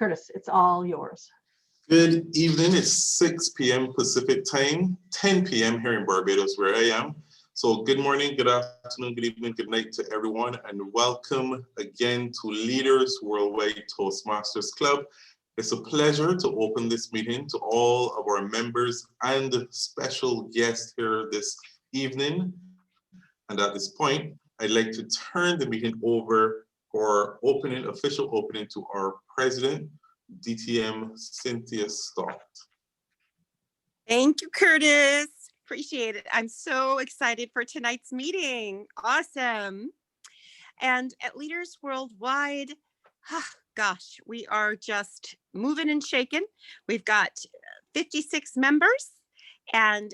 Curtis, it's all yours. Good evening. It's 6 p.m. Pacific time, 10 p.m. here in Barbados, where I am. So good morning, good afternoon, good evening, good night to everyone, and welcome again to Leaders Worldwide Toastmasters Club. It's a pleasure to open this meeting to all of our members and special guests here this evening. And at this point, I'd like to turn the meeting over for official opening to our president, DTM Cynthia Stott. Thank you, Curtis. Appreciate it. I'm so excited for tonight's meeting. Awesome. And at Leaders Worldwide, gosh, we are just moving and shaking. We've got 56 members, and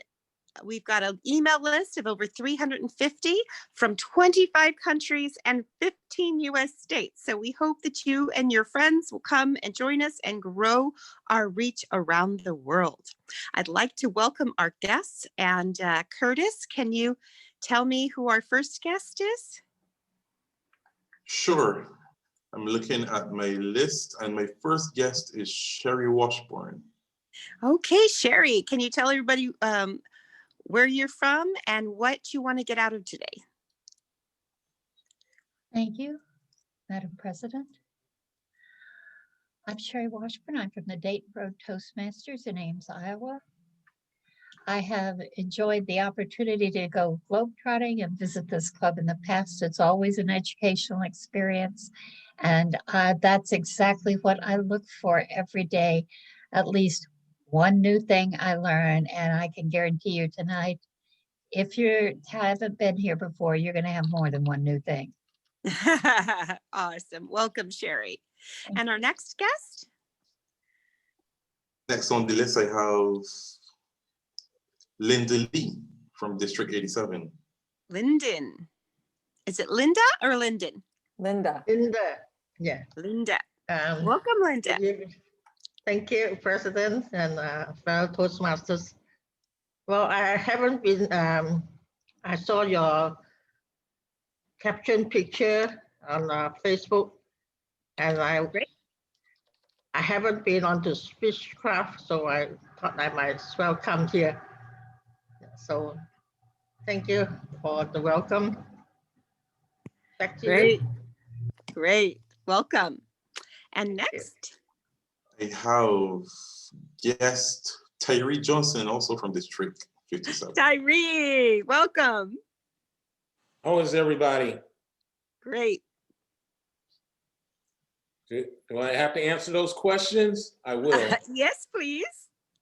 we've got an email list of over 350 from 25 countries and 15 US states. So we hope that you and your friends will come and join us and grow our reach around the world. I'd like to welcome our guests. And Curtis, can you tell me who our first guest is? Sure. I'm looking at my list, and my first guest is Sherry Washburn. Okay, Sherry, can you tell everybody where you're from and what you want to get out of today? Thank you, Madam President. I'm Sherry Washburn. I'm from the Dayton Road Toastmasters in Ames, Iowa. I have enjoyed the opportunity to go globetrotting and visit this club in the past. It's always an educational experience, and that's exactly what I look for every day. At least one new thing I learn, and I can guarantee you tonight, if you haven't been here before, you're going to have more than one new thing. Awesome. Welcome, Sherry. And our next guest? Next on the list, I have Linda Lee from District 87. Lyndon. Is it Linda or Lyndon? Linda. Linda, yeah. Linda. Welcome, Linda. Thank you, President and fellow Toastmasters. Well, I haven't been, I saw your caption picture on Facebook, and I haven't been on to Speechcraft, so I thought I might as well come here. So thank you for the welcome. Back to you. Great. Welcome. And next? I have guest Tyree Johnson, also from District 57. Tyree, welcome. How is everybody? Great. Do I have to answer those questions? I will. Yes, please.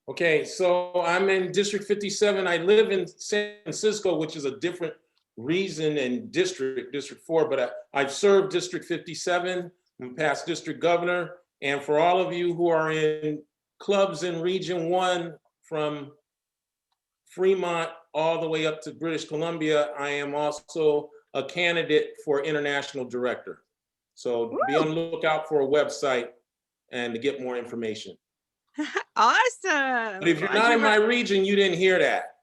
Okay, so I'm in District 57. I live in San Francisco, which is a different region and District 4, but I've served District 57. I'm past district governor. And for all of you who are in clubs in Region 1 from Fremont all the way up to British Columbia, I am also a candidate for international director. So be on the lookout for a website and to get more information. Awesome. But if you're not in my region, you didn't hear that.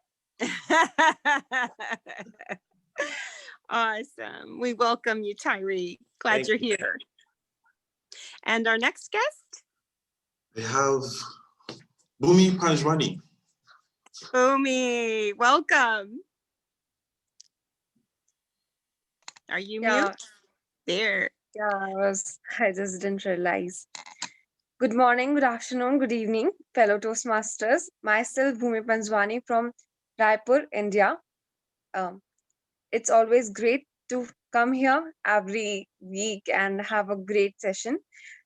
Awesome. We welcome you, Tyree. Glad you're here. And our next guest? We have Bhumi Panjwani. Bhumi, welcome. Are you mute? There. Yeah, I just didn't realize. Good morning, good afternoon, good evening, fellow Toastmasters. Myself, Bhumi Panjwani from Raipur, India. It's always great to come here every week and have a great session.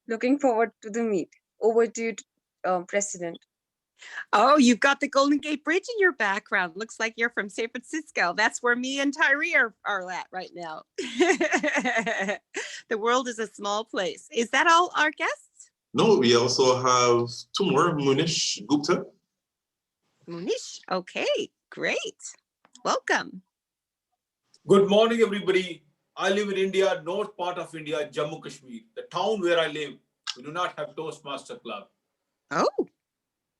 Looking forward to the meet. Over to you, President. Oh, you've got the Golden Gate Bridge in your background. Looks like you're from San Francisco. That's where me and Tyree are at right now. The world is a small place. Is that all our guests? No, we also have two more, Munish Gupta. Munish, okay, great. Welcome. Good morning, everybody. I live in India, north part of India, Jammu Kashmir. The town where I live, we do not have Toastmaster Club. Oh.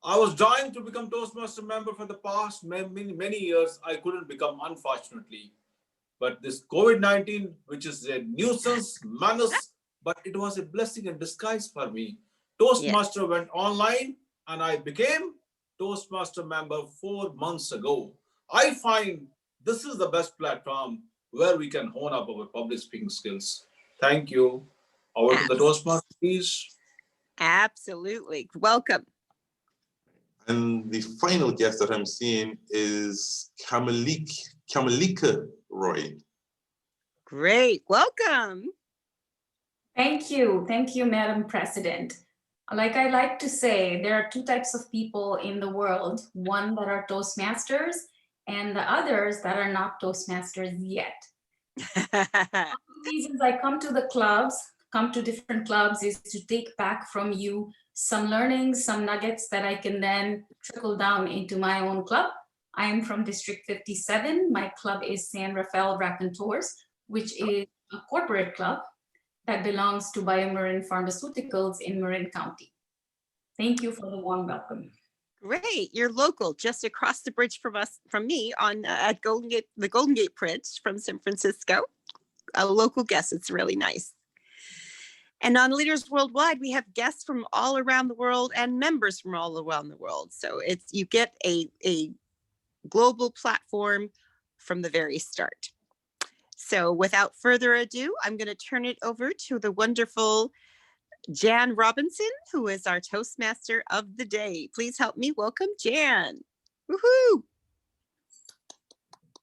I was trying to become Toastmaster member for the past many years. I couldn't become, unfortunately. But this COVID-19, which is a nuisance, menace, but it was a blessing in disguise for me. Toastmaster went online and I became Toastmaster member 4 months ago. I find this is the best platform where we can hone up our public speaking skills. Thank you. Over to the Toastmaster, please. Absolutely. Welcome. And the final guest that I'm seeing is Kamalika Roy. Great. Welcome. Thank you, Madam President. Like I like to say, there are two types of people in the world, one that are Toastmasters and the others that are not Toastmasters yet. One of the reasons I come to different clubs is to take back from you some learnings, some nuggets that I can then trickle down into my own club. I am from District 57. My club is San Rafael Raconteurs, which is a corporate club that belongs to BioMarin Pharmaceuticals in Marin County. Thank you for the warm welcome. Great. You're local, just across the bridge from me on at the Golden Gate Bridge from San Francisco. A local guest. It's really nice. And on Leaders Worldwide, we have guests from all around the world and members from all around the world. So you get a global platform from the very start. So without further ado, I'm going to turn it over to the wonderful Jan Robinson, who is our Toastmaster of the day. Please help me welcome Jan. Woohoo!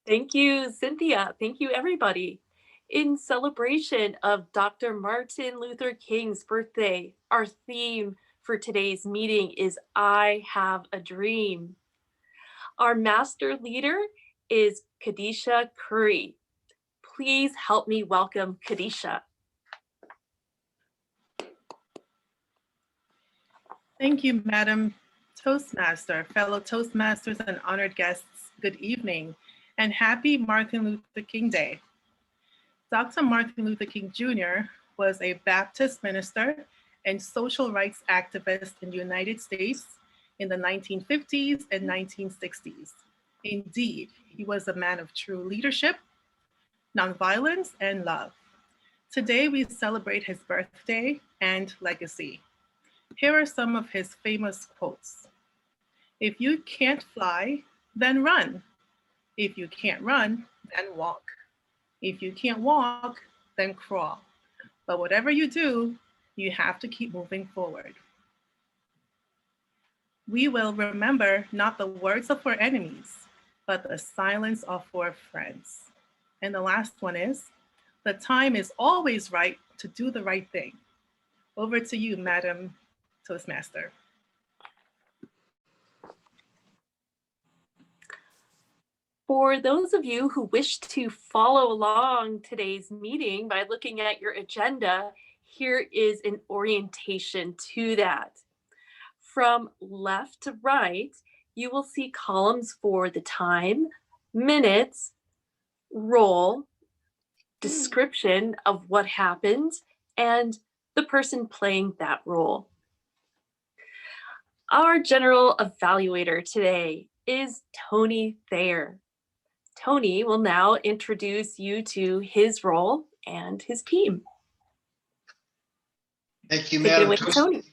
Thank you, Cynthia. Thank you, everybody. In celebration of Dr. Martin Luther King's birthday, our theme for today's meeting is I Have a Dream. Our master leader is Kadisha Curry. Please help me welcome Kadisha. Thank you, Madam Toastmaster, fellow Toastmasters and honored guests, good evening, and happy Martin Luther King Day. Dr. Martin Luther King Jr. was a Baptist minister and social rights activist in the United States in the 1950s and 1960s. Indeed, he was a man of true leadership, nonviolence, and love. Today, we celebrate his birthday and legacy. Here are some of his famous quotes. If you can't fly, then run. If you can't run, then walk. If you can't walk, then crawl. But whatever you do, you have to keep moving forward. We will remember not the words of our enemies, but the silence of our friends. And the last one is, the time is always right to do the right thing. Over to you, Madam Toastmaster. For those of you who wish to follow along today's meeting by looking at your agenda, here is an orientation to that. From left to right, you will see columns for the time, minutes, role, description of what happened, and the person playing that role. Our general evaluator today is Tony Thayer. Tony will now introduce you to his role and his team. Thank you, Take it Madam away, Tony.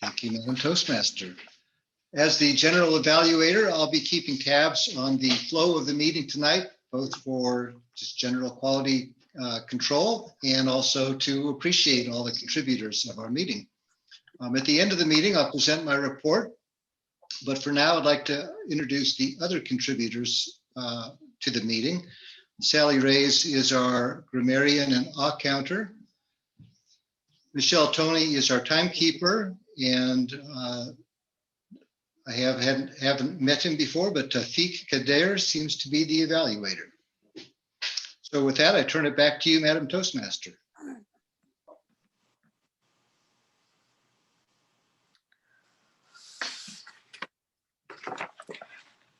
Thank you, Madam Toastmaster. As the general evaluator, I'll be keeping tabs on the flow of the meeting tonight, both for just general quality control and also to appreciate all the contributors of our meeting. At the end of the meeting, I'll present my report, but for now, I'd like to introduce the other contributors to the meeting. Sally Reyes is our grammarian and counter. Michelle Toney is our timekeeper, and I haven't met him before, but Tafik Kader seems to be the evaluator. So with that, I turn it back to you, Madam Toastmaster.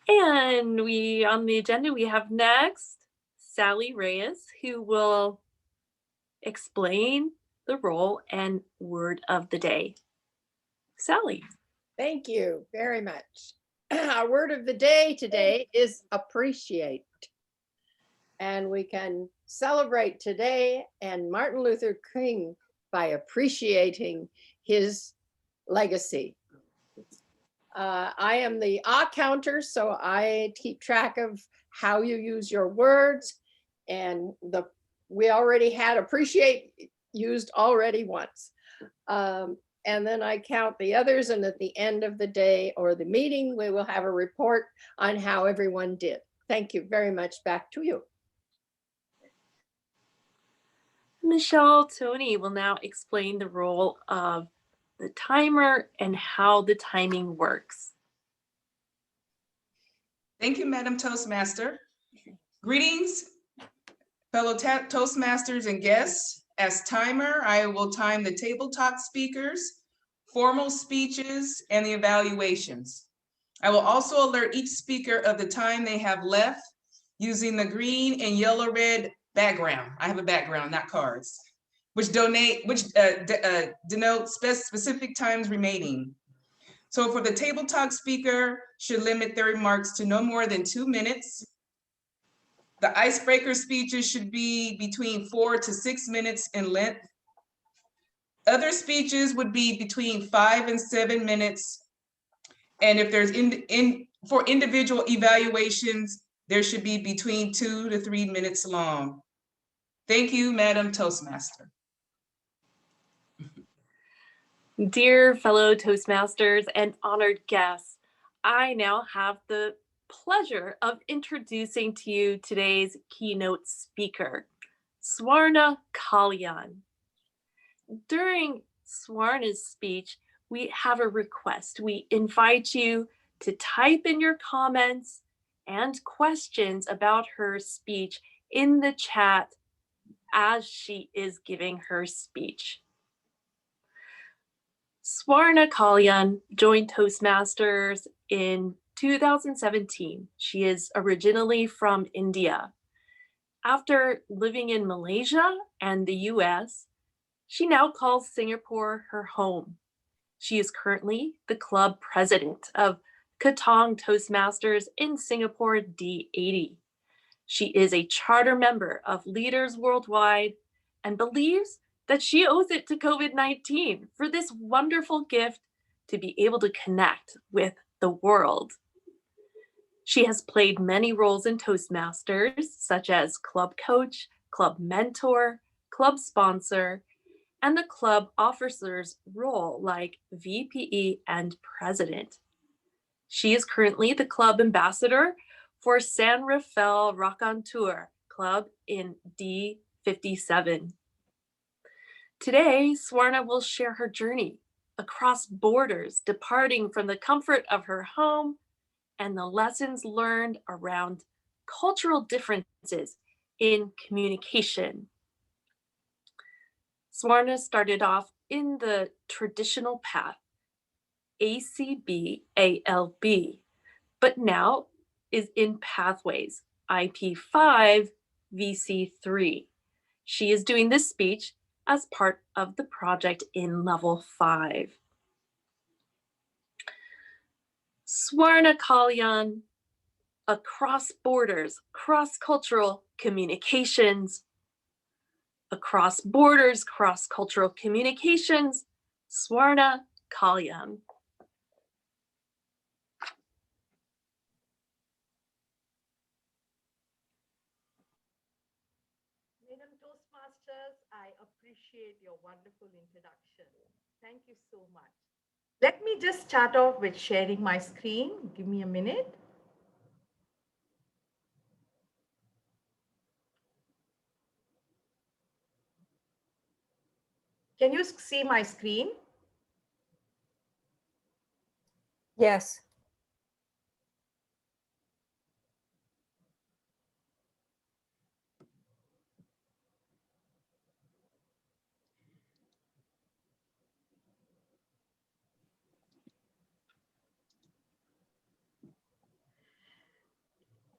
And on the agenda, we have next Sally Reyes, who will explain the role and word of the day. Sally. Thank you very much. Our word of the day today is appreciate. And we can celebrate today and Martin Luther King by appreciating his legacy. I am the counter, so I keep track of how you use your words, and we already had appreciate used already once. And then I count the others, and at the end of the day or the meeting, we will have a report on how everyone did. Thank you very much. Back to you. Michelle Tony will now explain the role of the timer and how the timing works. Thank you, Madam Toastmaster. Greetings, fellow Toastmasters and guests. As timer, I will time the table talk speakers, formal speeches, and the evaluations. I will also alert each speaker of the time they have left using the green and yellow-red background. I have a background, not cards, which denotes specific times remaining. So for the table talk speaker, should limit their remarks to no more than 2 minutes. The icebreaker speeches should be between 4 to 6 minutes in length. Other speeches would be between 5 and 7 minutes. And if there's for individual evaluations, there should be between 2 to 3 minutes long. Thank you, Madam Toastmaster. Dear fellow Toastmasters and honored guests, I now have the pleasure of introducing to you today's keynote speaker, Swarner Kalyan. During Swarna's speech, we have a request. We invite you to type in your comments and questions about her speech in the chat as she is giving her speech. Swarner Kalyan joined Toastmasters in 2017. She is originally from India. After living in Malaysia and the US, she now calls Singapore her home. She is currently the club president of Katong Toastmasters in Singapore D80. She is a charter member of Leaders Worldwide and believes that she owes it to COVID-19 for this wonderful gift to be able to connect with the world. She has played many roles in Toastmasters, such as club coach, club mentor, club sponsor, and the club officer's role like VPE and president. She is currently the club ambassador for San Rafael Raconteur Club in D57. Today, Swarna will share her journey across borders, departing from the comfort of her home and the lessons learned around cultural differences in communication. Swarna started off in the traditional path, ACB-ALB, but now is in pathways, IP5, VC3. She is doing this speech as part of the project in level 5. Swarner Kalyan, across borders, cross-cultural communications. Across borders, cross-cultural communications, Swarner Kalyan. Madam Toastmasters, I appreciate your wonderful introduction. Thank you so much. Let me just start off with sharing my screen. Give me a minute. Can you see my screen? Yes.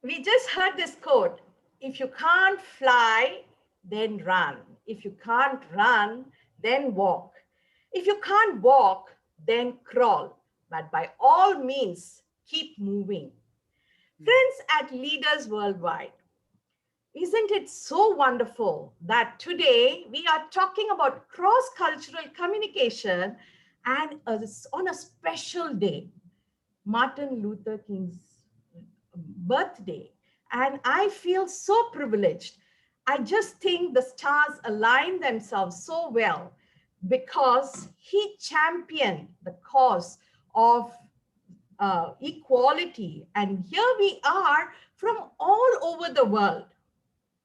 We just heard this quote: if you can't fly, then run. If you can't run, then walk. If you can't walk, then crawl. But by all means, keep moving. Friends at Leaders Worldwide, isn't it so wonderful that today we are talking about cross-cultural communication and on a special day, Martin Luther King's birthday. And I feel so privileged. I just think the stars align themselves so well because he championed the cause of equality. And here we are from all over the world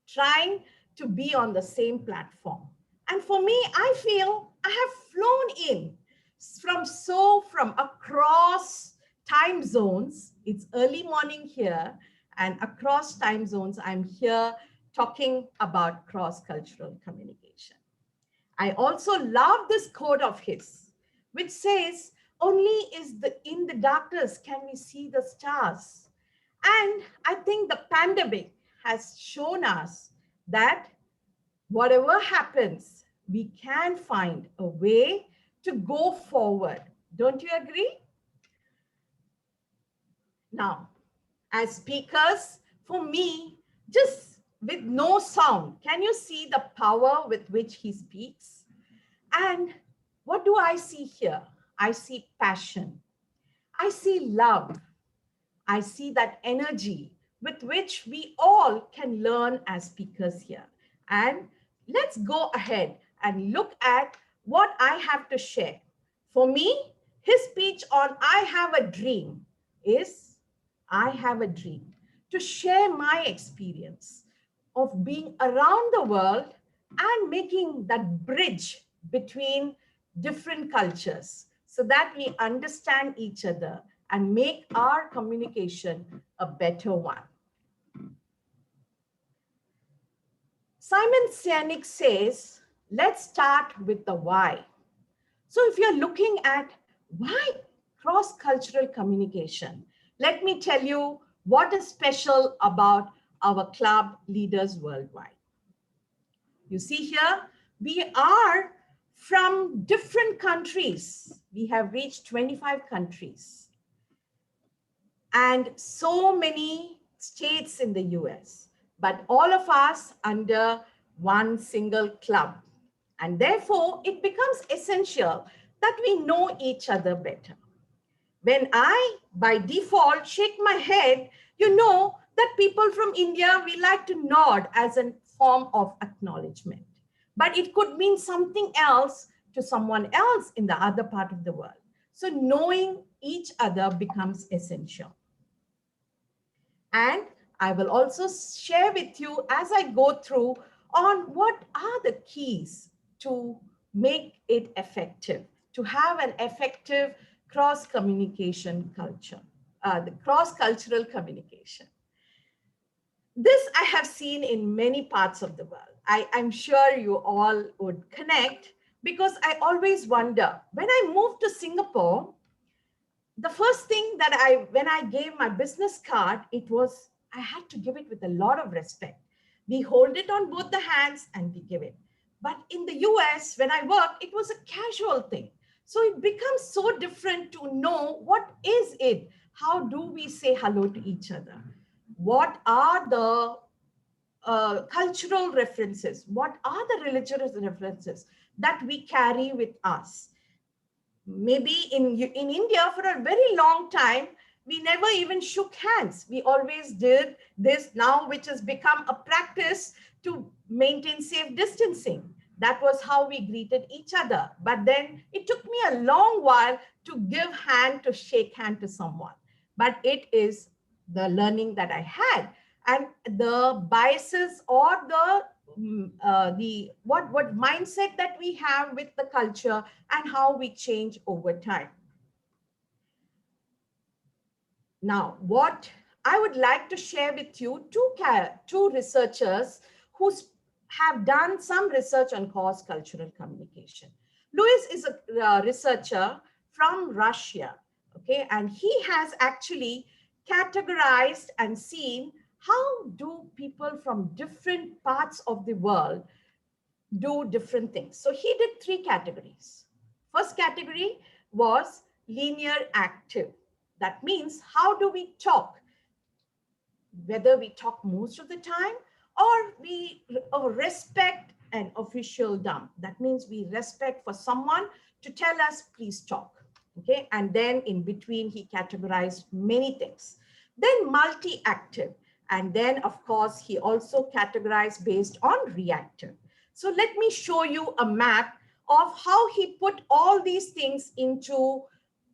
trying to be on the same platform. And for me, I feel I have flown in from across time zones. It's early morning here, and across time zones, I'm here talking about cross-cultural communication. I also love this quote of his, which says, only in the darkness can we see the stars. And I think the pandemic has shown us that whatever happens, we can find a way to go forward. Don't you agree? Now, as speakers, for me, just with no sound, can you see the power with which he speaks? And what do I see here? I see passion. I see love. I see that energy with which we all can learn as speakers here. And let's go ahead and look at what I have to share. For me, his speech on I Have a Dream is, I have a dream to share my experience of being around the world and making that bridge between different cultures so that we understand each other and make our communication a better one. Simon Sinek says, let's start with the why. So if you're looking at why cross-cultural communication, let me tell you what is special about our club Leaders Worldwide. You see here, we are from different countries. We have reached 25 countries and so many states in the US, but all of us under one single club. And therefore, it becomes essential that we know each other better. When I, by default, shake my head, you know that people from India, we like to nod as a form of acknowledgement. But it could mean something else to someone else in the other part of the world. So knowing each other becomes essential. And I will also share with you as I go through on what are the keys to make it effective, to have an effective cross-communication culture, the cross-cultural communication. This I have seen in many parts of the world. I'm sure you all would connect because I always wonder, when I moved to Singapore, the first thing that when I gave my business card, I had to give it with a lot of respect. We hold it on both the hands and we give it. But in the US, when I worked, it was a casual thing. So it becomes so different to know what is it? How do we say hello to each other? What are the cultural references? What are the religious references that we carry with us? Maybe in India for a very long time, we never even shook hands. We always did this now, which has become a practice to maintain safe distancing. That was how we greeted each other. But then it took me a long while to shake hand to someone. But it is the learning that I had, and the biases or what mindset that we have with the culture and how we change over time. Now, what I would like to share with you, two researchers who have done some research on cross-cultural communication. Louis is a researcher from Russia, okay, and he has actually categorized and seen how do people from different parts of the world do different things. So he did 3 categories. First category was linear active. That means how do we talk? Whether we talk most of the time or we respect an official dump. That means we respect for someone to tell us, please talk. Okay, and then in between, he categorized many things. Then multi-active. And then, of course, he also categorized based on reactive. So let me show you a map of how he put all these things into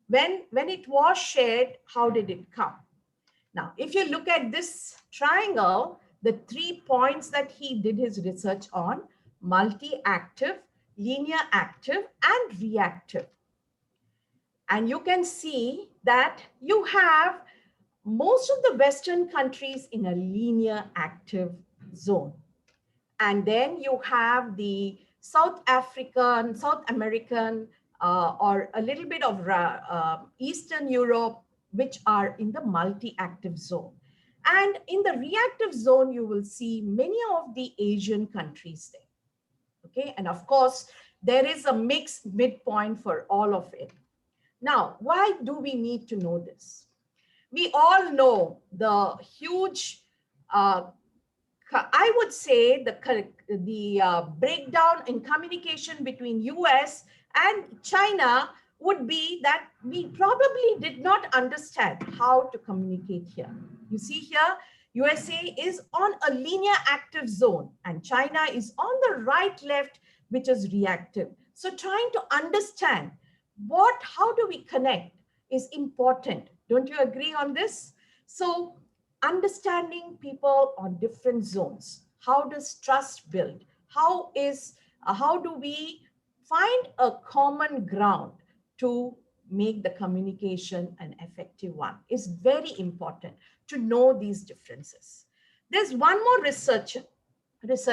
when it was shared, how did it come? Now, if you look at this triangle, the 3 points that he did his research on, multi-active, linear active, and reactive. And you can see that you have most of the Western countries in a linear active zone. And then you have the South African, South American, or a little bit of Eastern Europe, which are in the multi-active zone. And in the reactive zone, you will see many of the Asian countries there. Okay, and of course, there is a mixed midpoint for all of it. Now, why do we need to know this? We all know the huge, I would say the breakdown in communication between US and China would be that we probably did not understand how to communicate here. You see here, USA is on a linear active zone and China is on the right left, which is reactive. So trying to understand how do we connect is important. Don't you agree on this? So understanding people on different zones. How does trust build? How do we find a common ground to make the communication an effective one? Is very important to know these differences. There's one more researcher who's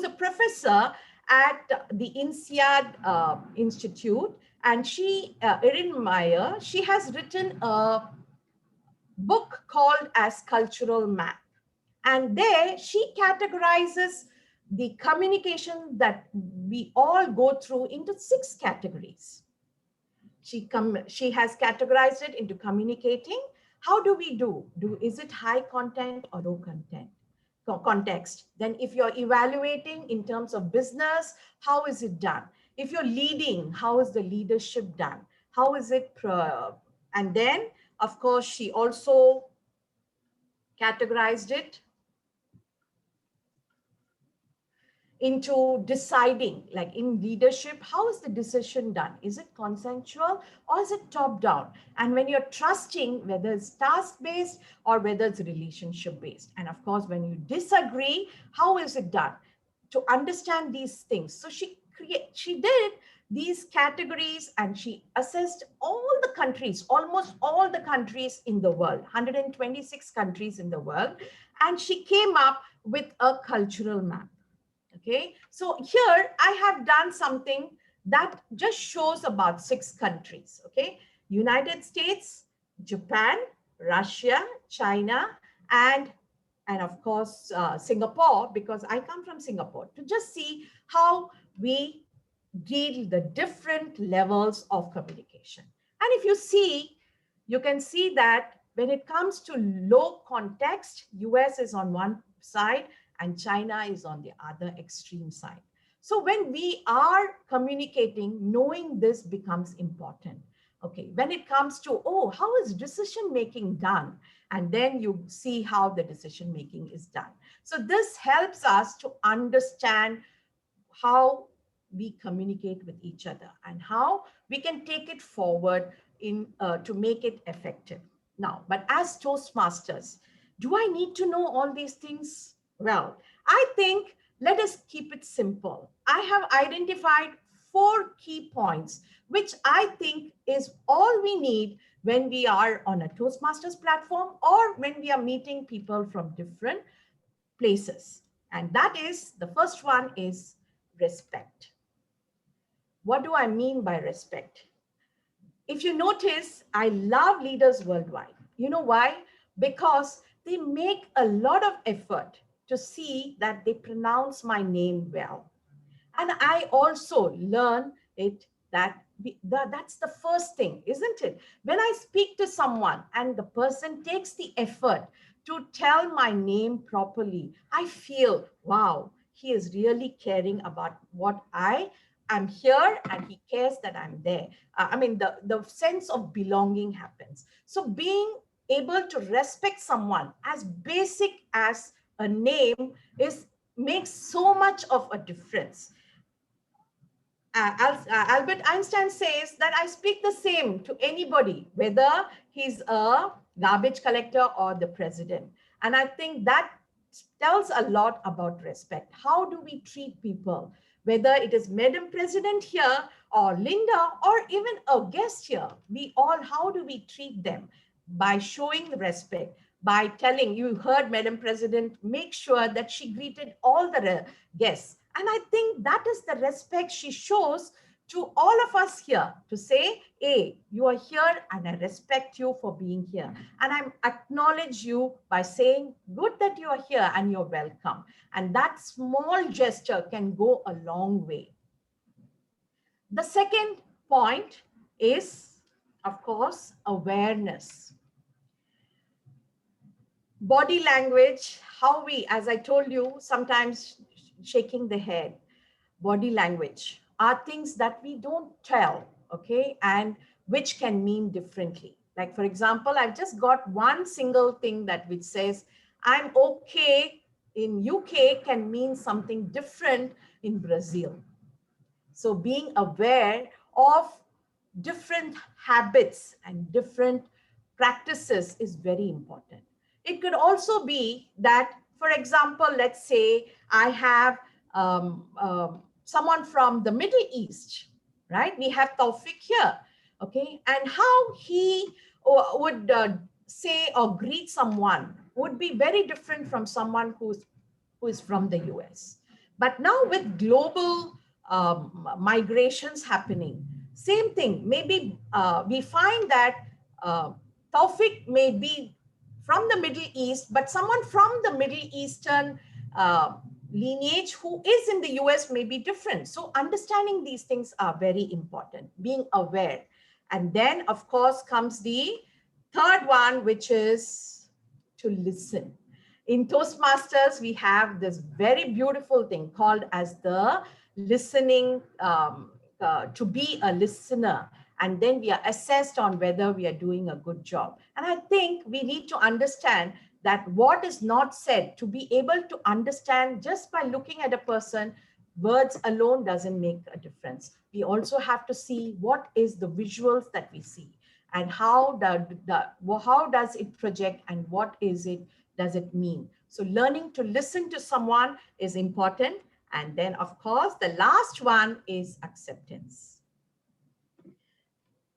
a professor at the INSEAD Institute, and Erin Meyer, she has written a book called as Cultural Map. And there she categorizes the communication that we all go through into 6 categories. She has categorized it into communicating. How do we do? Is it high content or low content? Context. Then if you're evaluating in terms of business, how is it done? If you're leading, how is the leadership done? How is it? And then, of course, she also categorized it into deciding, like in leadership, how is the decision done? Is it consensual or is it top down? And when you're trusting, whether it's task-based or whether it's relationship-based. And of course, when you disagree, how is it done? To understand these things. So she did these categories and she assessed all the countries, almost all the countries in the world, 126 countries in the world. And she came up with a cultural map. Okay, so here I have done something that just shows about 6 countries. Okay, United States, Japan, Russia, China, and of course Singapore, because I come from Singapore, to just see how we deal the different levels of communication. And if you see, you can see that when it comes to low context, US is on one side and China is on the other extreme side. So when we are communicating, knowing this becomes important. Okay, when it comes to, how is decision-making done? And then you see how the decision-making is done. So this helps us to understand how we communicate with each other and how we can take it forward to make it effective. Now, but as Toastmasters, do I need to know all these things? Well, I think let us keep it simple. I have identified 4 key points, which I think is all we need when we are on a Toastmasters platform or when we are meeting people from different places. And that is, the first one is respect. What do I mean by respect? If you notice, I love leaders worldwide. You know why? Because they make a lot of effort to see that they pronounce my name well. And I also learn it that's the first thing, isn't it? When I speak to someone and the person takes the effort to tell my name properly, I feel, wow, he is really caring about what I am here and he cares that I'm there. I mean, the sense of belonging happens. So being able to respect someone as basic as a name makes so much of a difference. Albert Einstein says that I speak the same to anybody, whether he's a garbage collector or the president. And I think that tells a lot about respect. How do we treat people? Whether it is Madam President here or Linda or even a guest here, how do we treat them? By showing the respect, by telling, you heard Madam President, make sure that she greeted all the guests. And I think that is the respect she shows to all of us here, to say, hey, you are here and I respect you for being here. And I acknowledge you by saying, good that you are here and you're welcome. And that small gesture can go a long way. The second point is, of course, awareness. Body language, how we, as I told you, sometimes shaking the head, body language are things that we don't tell, okay, and which can mean differently. Like, for example, I've just got one single thing that which says, I'm okay in UK can mean something different in Brazil. So being aware of different habits and different practices is very important. It could also be that, for example, let's say I have someone from the Middle East, right? We have Taufik here, okay? And how he would say or greet someone would be very different from someone who is from the US. But now with global migrations happening, same thing. Maybe we find that Taufik may be from the Middle East, but someone from the Middle Eastern lineage who is in the US may be different. So understanding these things are very important, being aware. And then, of course, comes the third one, which is to listen. In Toastmasters, we have this very beautiful thing called as the listening, to be a listener. And then we are assessed on whether we are doing a good job. And I think we need to understand that what is not said, to be able to understand just by looking at a person, words alone doesn't make a difference. We also have to see what is the visuals that we see and how does it project and what is it, does it mean? So learning to listen to someone is important. And then, of course, the last one is acceptance.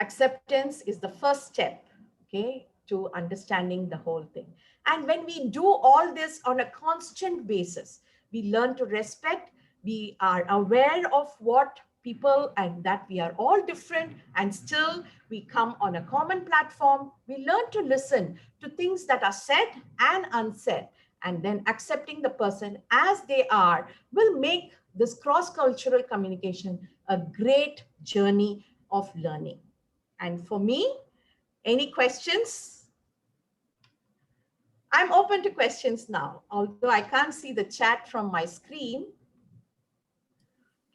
Acceptance is the first step, okay, to understanding the whole thing. And when we do all this on a constant basis, we learn to respect, we are aware of what people and that we are all different and still we come on a common platform. We learn to listen to things that are said and unsaid, and then accepting the person as they are will make this cross-cultural communication a great journey of learning. And for me, any questions? I'm open to questions now, although I can't see the chat from my screen.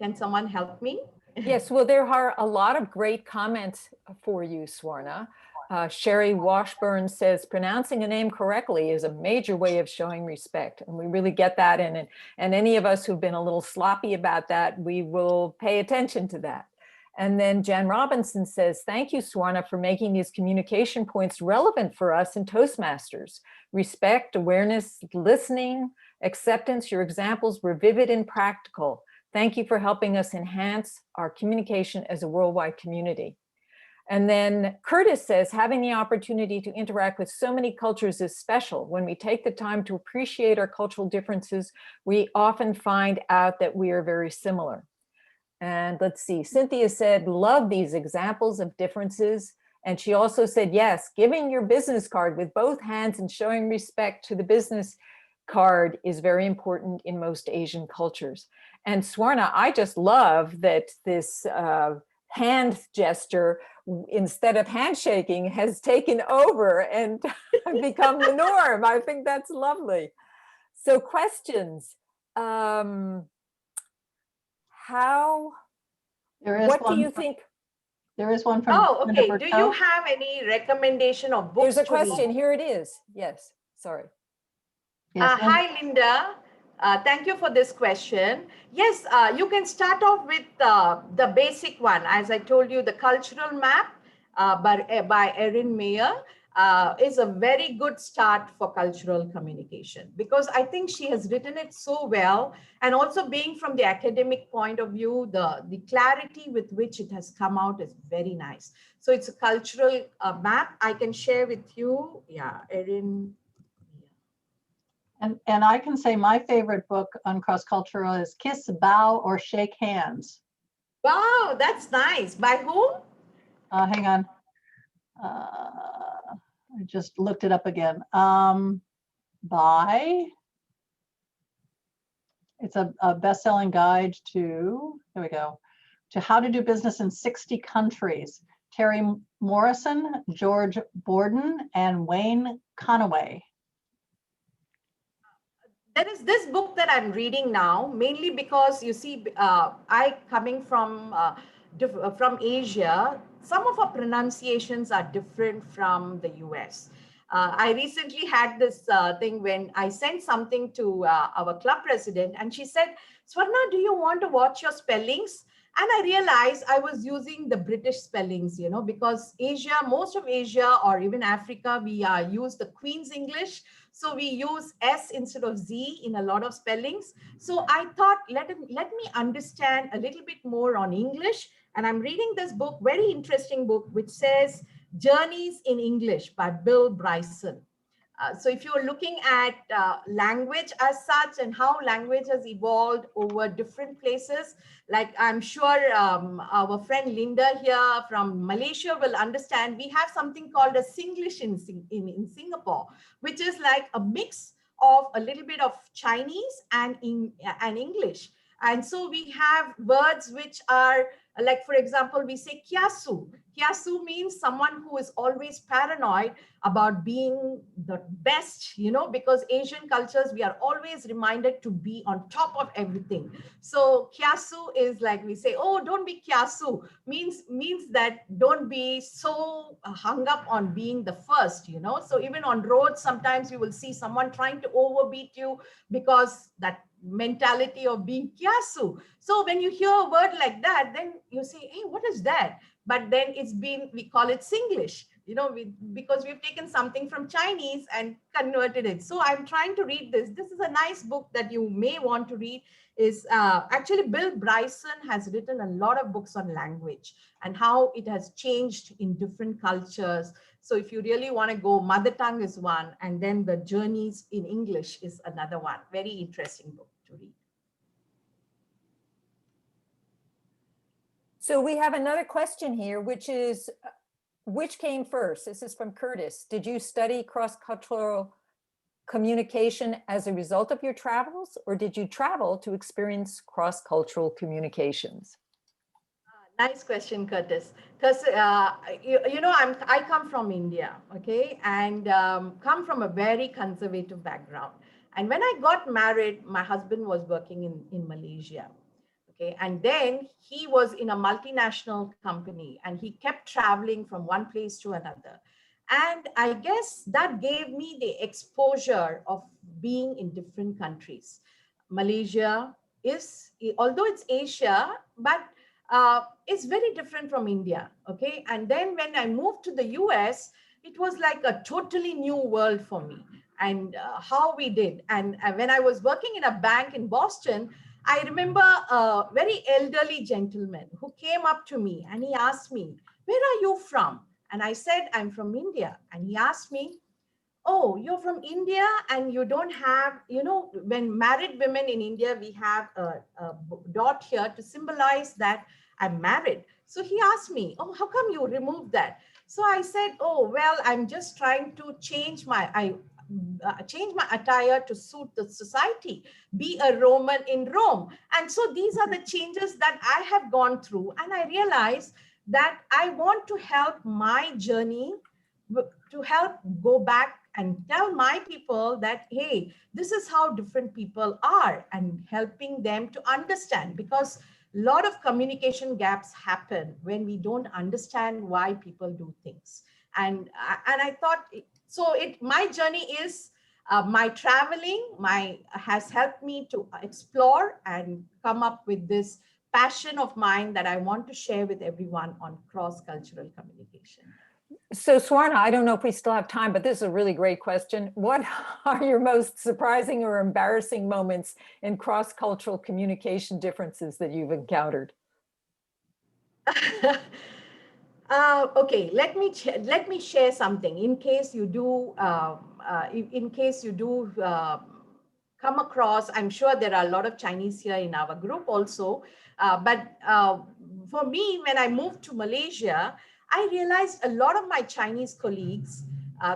Can someone help me? Yes, well, there are a lot of great comments for you, Swarna. Sherry Washburn says, pronouncing a name correctly is a major way of showing respect. And we really get that in it. And any of us who've been a little sloppy about that, we will pay attention to that. And then Jan Robinson says, thank you, Swarna, for making these communication points relevant for us in Toastmasters. Respect, awareness, listening, acceptance, your examples were vivid and practical. Thank you for helping us enhance our communication as a worldwide community. And then Curtis says, having the opportunity to interact with so many cultures is special. When we take the time to appreciate our cultural differences, we often find out that we are very similar. And let's see, Cynthia said, love these examples of differences. And she also said, yes, giving your business card with both hands and showing respect to the business card is very important in most Asian cultures. And Swarna, I just love that this hand gesture, instead of handshaking, has taken over. And become the norm. I think that's lovely. So questions. How, what do you think? There is one from. Oh, okay. Do you have any recommendation of books? There's a question. Here it is. Yes. Sorry. Yes, hi, Linda. Thank you for this question. Yes, you can start off with the basic one. As I told you, the cultural map by Erin Mayer is a very good start for cultural communication, because I think she has written it so well. And also being from the academic point of view, the clarity with which it has come out is very nice. So it's a cultural map I can share with you. Yeah, Erin. And I can say my favorite book on cross-cultural is Kiss, Bow, or Shake Hands. Wow, that's nice. By whom? Hang on. I just looked it up again. It's a best-selling guide to, here we go, to how to do business in 60 countries. Terry Morrison, George Borden, and Wayne Conaway. There is this book that I'm reading now, mainly because you see, I coming from Asia, some of our pronunciations are different from the US. I recently had this thing when I sent something to our club president, and she said, Swarna, do you want to watch your spellings? And I realized I was using the British spellings, you know, because Asia, most of Asia or even Africa, we use the Queen's English. So we use S instead of Z in a lot of spellings. So I thought, let me understand a little bit more on English. And I'm reading this book, very interesting book, which says Journeys in English by Bill Bryson. So if you're looking at language as such and how language has evolved over different places, like I'm sure our friend Linda here from Malaysia will understand, we have something called a Singlish in Singapore, which is like a mix of a little bit of Chinese and English. And so we have words which are like, for example, we say kiasu. Kiasu means someone who is always paranoid about being the best, you know, because Asian cultures, we are always reminded to be on top of everything. So kiasu is like we say, oh, don't be kiasu, means that don't be so hung up on being the first, you know. So even on roads, sometimes you will see someone trying to overbeat you because that mentality of being kiasu. So when you hear a word like that, then you say, hey, what is that? But then we call it Singlish, you know, because we've taken something from Chinese and converted it. So I'm trying to read this. This is a nice book that you may want to read. Is actually Bill Bryson has written a lot of books on language and how it has changed in different cultures. So if you really want to go, mother tongue is one, and then the Journeys in English is another one. Very interesting book to read. So we have another question here, which is, which came first? This is from Curtis. Did you study cross-cultural communication as a result of your travels, or did you travel to experience cross-cultural communications? Nice question, Curtis. Because you know, I come from India, okay, and come from a very conservative background. And when I got married, my husband was working in Malaysia. Okay, and then he was in a multinational company and he kept traveling from one place to another. And I guess that gave me the exposure of being in different countries. Malaysia is, although it's Asia, but it's very different from India. Okay, and then when I moved to the US, it was like a totally new world for me, and how we did. And when I was working in a bank in Boston, I remember a very elderly gentleman who came up to me and he asked me, where are you from? And I said, I'm from India. And he asked me, oh, you're from India and you don't have, you know, when married women in India, we have a dot here to symbolize that I'm married. So he asked me, oh, how come you removed that? So I said, oh, well, I'm just trying to change my attire to suit the society, be a Roman in Rome. And so these are the changes that I have gone through. And I realized that I want to help my journey to help go back and tell my people that, hey, this is how different people are, and helping them to understand, because a lot of communication gaps happen when we don't understand why people do things. And I thought, so my journey is my traveling has helped me to explore and come up with this passion of mine that I want to share with everyone on cross-cultural communication. So Swarna, I don't know if we still have time, but this is a really great question. What are your most surprising or embarrassing moments in cross-cultural communication differences that you've encountered? Okay, let me share something in case you do come across. I'm sure there are a lot of Chinese here in our group also, but for me, when I moved to Malaysia, I realized a lot of my Chinese colleagues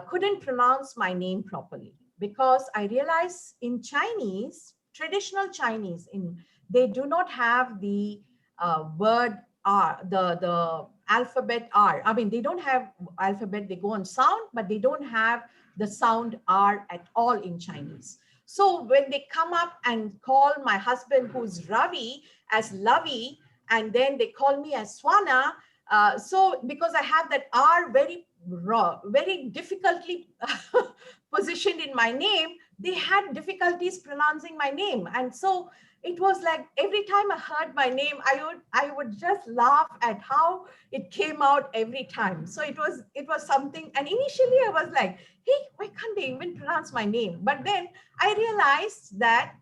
couldn't pronounce my name properly, because I realized in Chinese, traditional Chinese, they do not have the word R, the alphabet R. I mean, they don't have alphabet, they go on sound, but they don't have the sound R at all in Chinese. So when they come up and call my husband, who's Ravi, as Lovey, and then they call me as Swarna, so because I have that R very difficultly positioned in my name, they had difficulties pronouncing my name. And so it was like every time I heard my name, I would just laugh at how it came out every time. So it was something. And initially I was like, hey, why can't they even pronounce my name? But then I realized that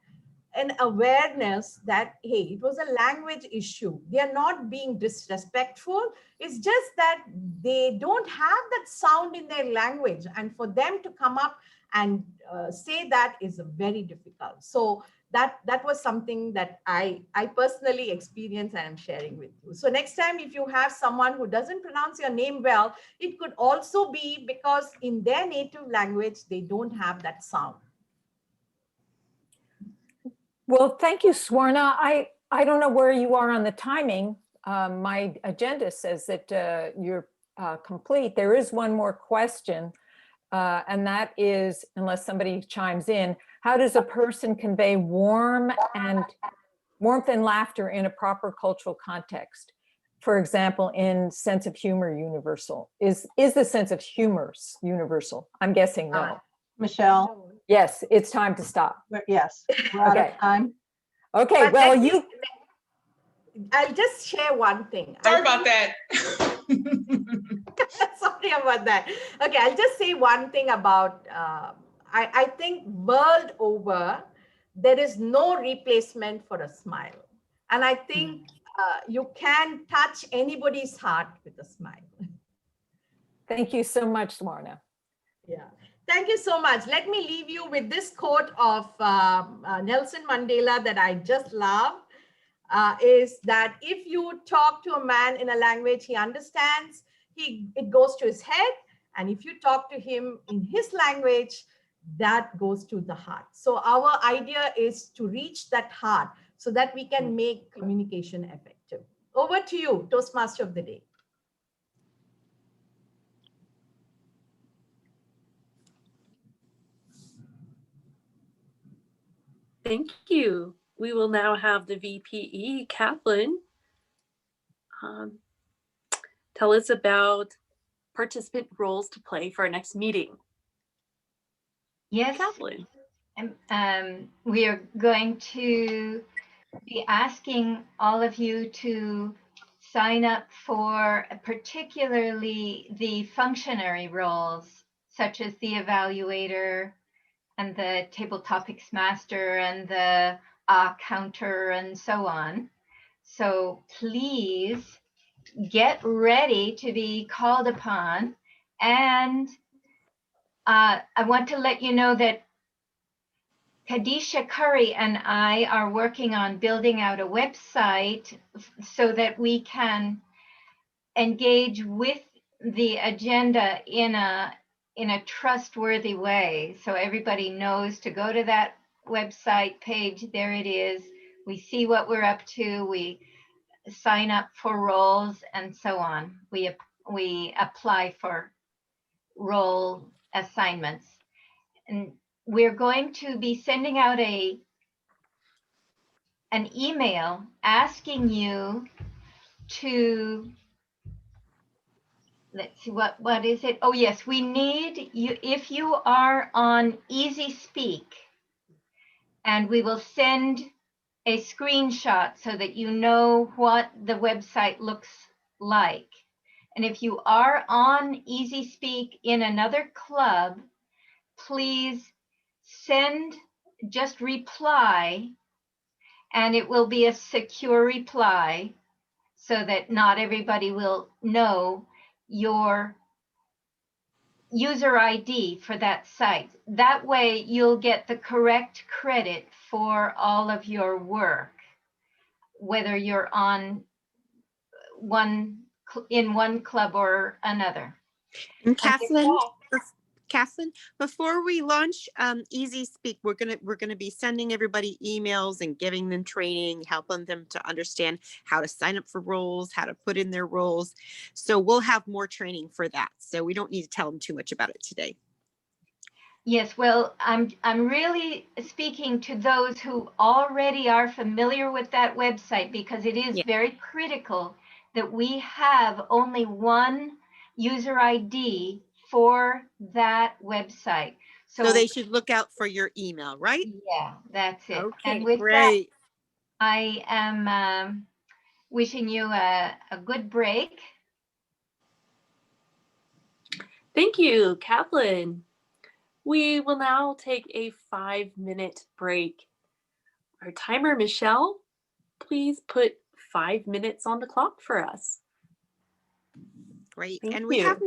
an awareness that, hey, it was a language issue. They are not being disrespectful. It's just that they don't have that sound in their language. And for them to come up and say that is very difficult. So that was something that I personally experienced and I'm sharing with you. So next time, if you have someone who doesn't pronounce your name well, it could also be because in their native language, they don't have that sound. Well, thank you, Swarna. I don't know where you are on the timing. My agenda says that you're complete. There is one more question, and that is, unless somebody chimes in, how does a person convey warmth and laughter in a proper cultural context? For example, in sense of humor universal? Is the sense of humor universal? I'm guessing no. Michelle? Yes, it's time to stop. Yes, we're out of time. Okay, But well, I'll just share one thing. Sorry about that. Sorry about that. Okay, I'll just say one thing about, I think world over, there is no replacement for a smile. And I think you can touch anybody's heart with a smile. Thank you so much, Swarna. Yeah. Thank you so much. Let me leave you with this quote of Nelson Mandela that I just love, is that if you talk to a man in a language he understands, it goes to his head. And if you talk to him in his language, that goes to the heart. So our idea is to reach that heart so that we can make communication effective. Over to you, Toastmaster of the Day. Thank you. We will now have the VPE, Carolyn, tell us about participant roles to play for our next meeting. Yes, Carolyn. We are going to be asking all of you to sign up for particularly the functionary roles, such as the evaluator and the table topics master and the counter and so on. So please get ready to be called upon. And I want to let you know that Kadisha Curry and I are working on building out a website so that we can engage with the agenda in a trustworthy way. So everybody knows to go to that website page. There it is. We see what we're up to. We sign up for roles and so on. We apply for role assignments. And we're going to be sending out an email asking you to, let's see, what is it? Oh, yes, we need you, if you are on Easy Speak, and we will send a screenshot so that you know what the website looks like. And if you are on Easy Speak in another club, please just reply, and it will be a secure reply so that not everybody will know your user ID for that site. That way you'll get the correct credit for all of your work, whether you're on in one club or another. And Kathleen, before we launch Easy Speak, we're gonna be sending everybody emails and giving them training, helping them to understand how to sign up for roles, how to put in their roles. So we'll have more training for that. So we don't need to tell them too much about it today. Yes, well, I'm really speaking to those who already are familiar with that website, because it is very critical that we have only one user ID for that website. So they should look out for your email, right? Yeah, that's it. Okay, and with great. that, I am wishing you a good break. Thank you, Kathleen. We will now take a 5-minute break. Our timer, Michelle, please put 5 minutes on the clock for us. Great. Thank And we you. have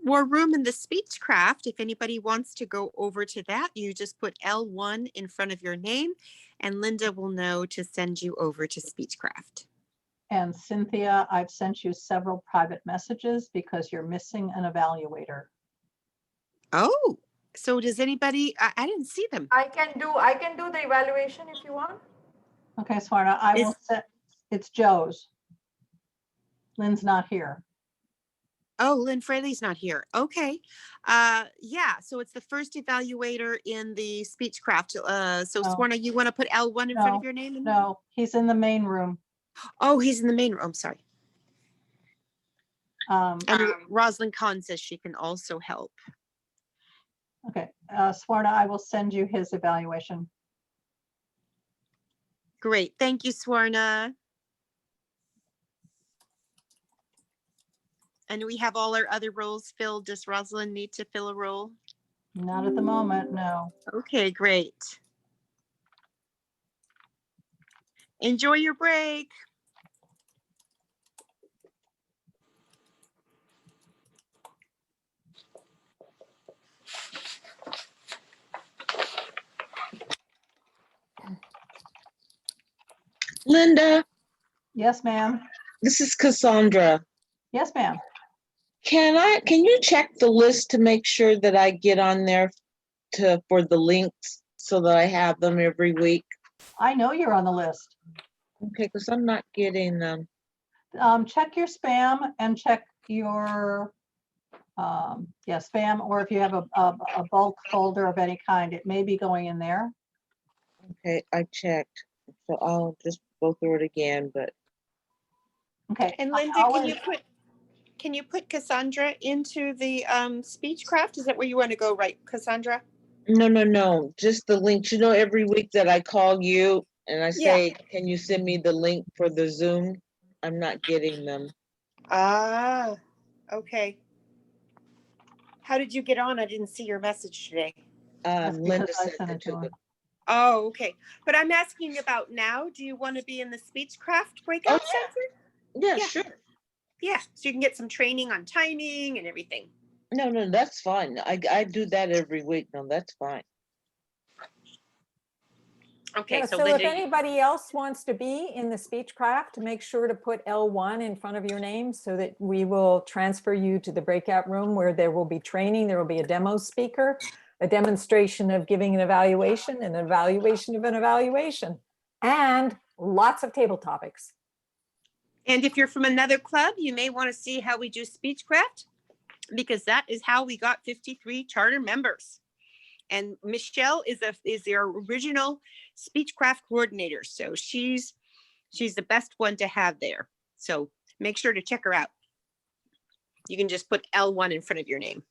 more room in the Speechcraft. If anybody wants to go over to that, you just put L1 in front of your name, and Linda will know to send you over to Speechcraft. And Cynthia, I've sent you several private messages because you're missing an evaluator. Oh, so does anybody, I didn't see them. I can do the evaluation if you want. Okay, Swarna, I will set, it's Joe's. Lynn's not here. Oh, Lynn Fraley's not here. Okay. Yeah, so it's the first evaluator in the Speechcraft. So Swarna, you want to put L1 in front of your name? No, he's in the main room. Oh, he's in the main room. Sorry. And Rosalind Kahn says she can also help. Okay, Swarna, I will send you his evaluation. Great. Thank you, Swarna. And we have all our other roles filled. Does Rosalind need to fill a role? Not at the moment, no. Okay, great. Enjoy your break. Linda. Yes, ma'am. This is Cassandra. Yes, ma'am. Can you check the list to make sure that I get on there for the links so that I have them every week? I know you're on the list. Okay, because I'm not getting them. Check your spam and check your spam, or if you have a bulk folder of any kind, it may be going in there. Okay, I checked. So I'll just go through it again, but. Okay. And Linda, can you put Cassandra into the Speechcraft? Is that where you want to go, right, Cassandra? No. Just the links. You know, every week that I call you and I say, can you send me the link for the Zoom? I'm not getting them. Ah, okay. How did you get on? I didn't see your message today. Linda sent it to them. Oh, okay. But I'm asking about now. Do you want to be in the Speechcraft breakout center? Yeah, sure. Yeah, so you can get some training on timing and everything. No, that's fine. I do that every week. No, that's fine. Okay, yeah, so so Linda, if anybody else wants to be in the Speechcraft, make sure to put L1 in front of your name so that we will transfer you to the breakout room where there will be training. There will be a demo speaker, a demonstration of giving an evaluation, and an evaluation of an evaluation, and lots of table topics. And if you're from another club, you may want to see how we do Speechcraft, because that is how we got 53 charter members. And Michelle is their original speechcraft coordinator. So she's the best one to have there. So make sure to check her out. You can just put L1 in front of your name.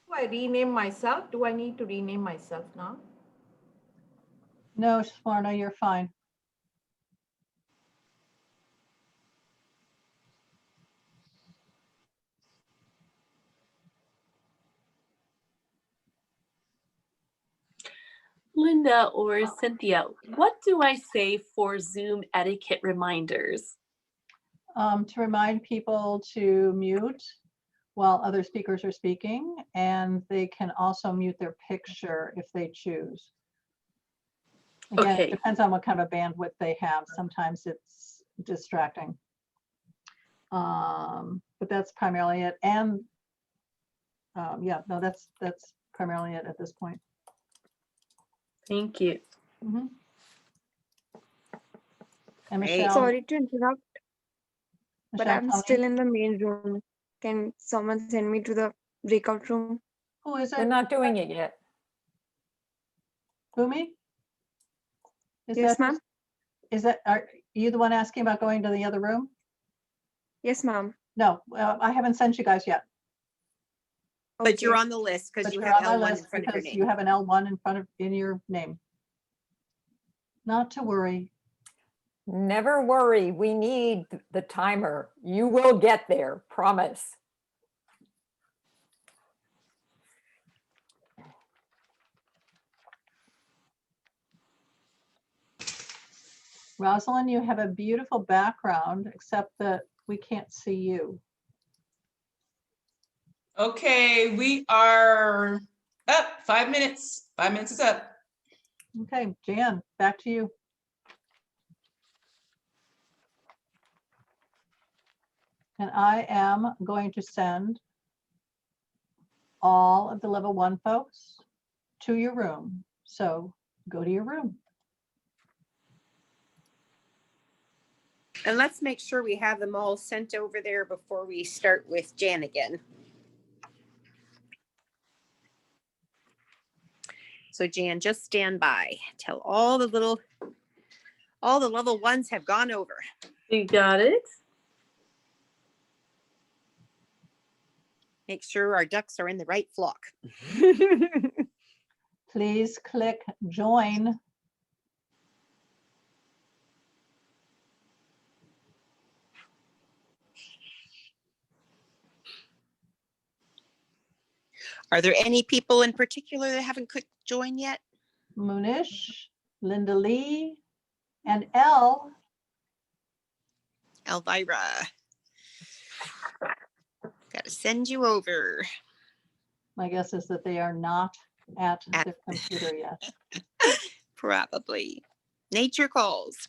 Do I rename myself? Do I need to rename myself now? No, Swarna, you're fine. Linda or Cynthia, what do I say for Zoom etiquette reminders? To remind people to mute while other speakers are speaking, and they can also mute their picture if they choose. Again, Okay. it depends on what kind of bandwidth they have. Sometimes it's distracting. But that's primarily it. And yeah, no, that's primarily it at this point. Thank you. Mm-hmm. And Hey, Michelle, Sorry to interrupt, but Michelle, I'm tell me, still in the main room. Can someone send me to the breakout room? who is They're it? not doing it yet. Bhumi? Is Yes, that ma'am. are you the one asking about going to the other room? Yes, ma'am. No, I haven't sent you guys yet. but you're Okay. on the list because But you you're have on my L1 in list front of your because name. you have an L1 in your name. Not to worry. Never worry, we need the timer. You will get there, promise. Rosalind, you have a beautiful background, except that we can't see you. Okay, we are up 5 minutes. 5 minutes is up. Okay, Jan, back to you. And I am going to send all of the level 1 folks to your room. So go to your room. And let's make sure we have them all sent over there before we start with Jan again. So Jan, just stand by till all the level 1s have gone over. You got it. Make sure our ducks are in the right flock. Please click join. Are there any people in particular that haven't clicked join yet? Munish, Linda Lee, and Elle. Elvira. Got to send you over. My guess is that they are not at their computer yet. Probably. Nature calls.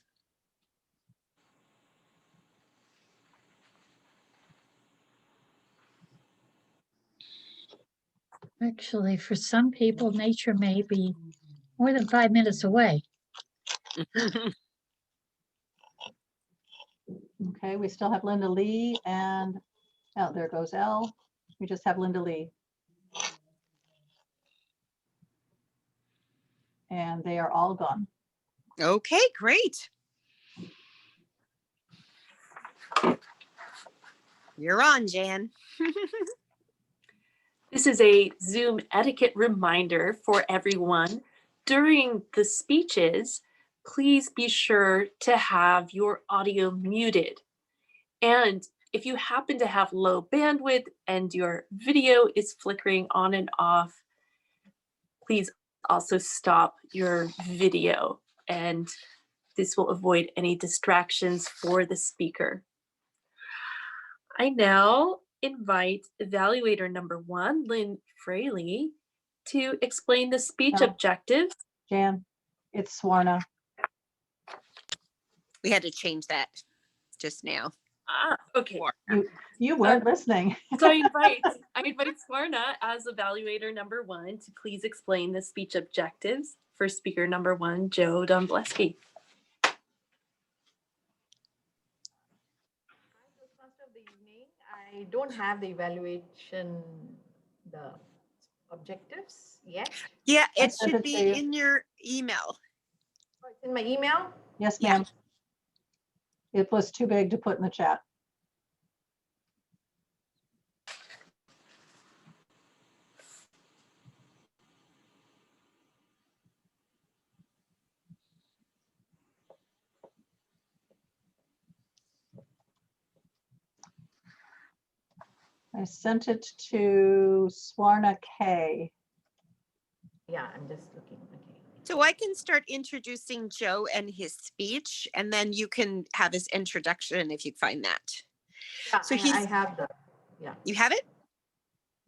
Actually, for some people, nature may be more than 5 minutes away. Okay, we still have Linda Lee and, oh, there goes Elle. We just have Linda Lee. And they are all gone. Okay, great. You're on, Jan. This is a Zoom etiquette reminder for everyone. During the speeches, please be sure to have your audio muted. And if you happen to have low bandwidth and your video is flickering on and off, please also stop your video, and this will avoid any distractions for the speaker. I now invite evaluator number 1, Lynn Fraley, to explain the speech No. objectives. Jan, it's Swarna. We had to change that just now. Okay. You weren't listening. So I invite Swarna as evaluator number 1 to please explain the speech objectives for speaker number 1, Joe Dombleski. Of the evening, I I don't have the evaluation, the objectives yet. Yeah, I it sent should it to be you. in your email. Oh, it's in my email? Yes, Yeah. ma'am. It was too big to put in the chat. I sent it to Swarna K. Yeah, I'm just looking. Okay. So I can start introducing Joe and his speech, and then you can have his introduction if you find that. Yeah, So I have the, yeah. You have it?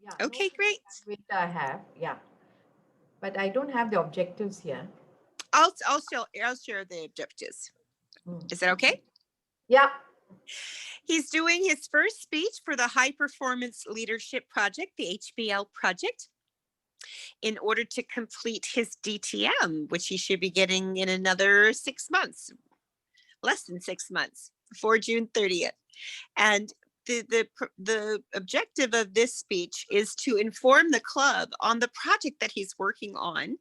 Yeah. Okay, great. I have, yeah. But I don't have the objectives here. I'll share the objectives. Is that okay? Yeah. He's doing his first speech for the High Performance Leadership Project, the HPL project, in order to complete his DTM, which he should be getting in another 6 months, less than 6 months, before June 30th. And the objective of this speech is to inform the club on the project that he's working on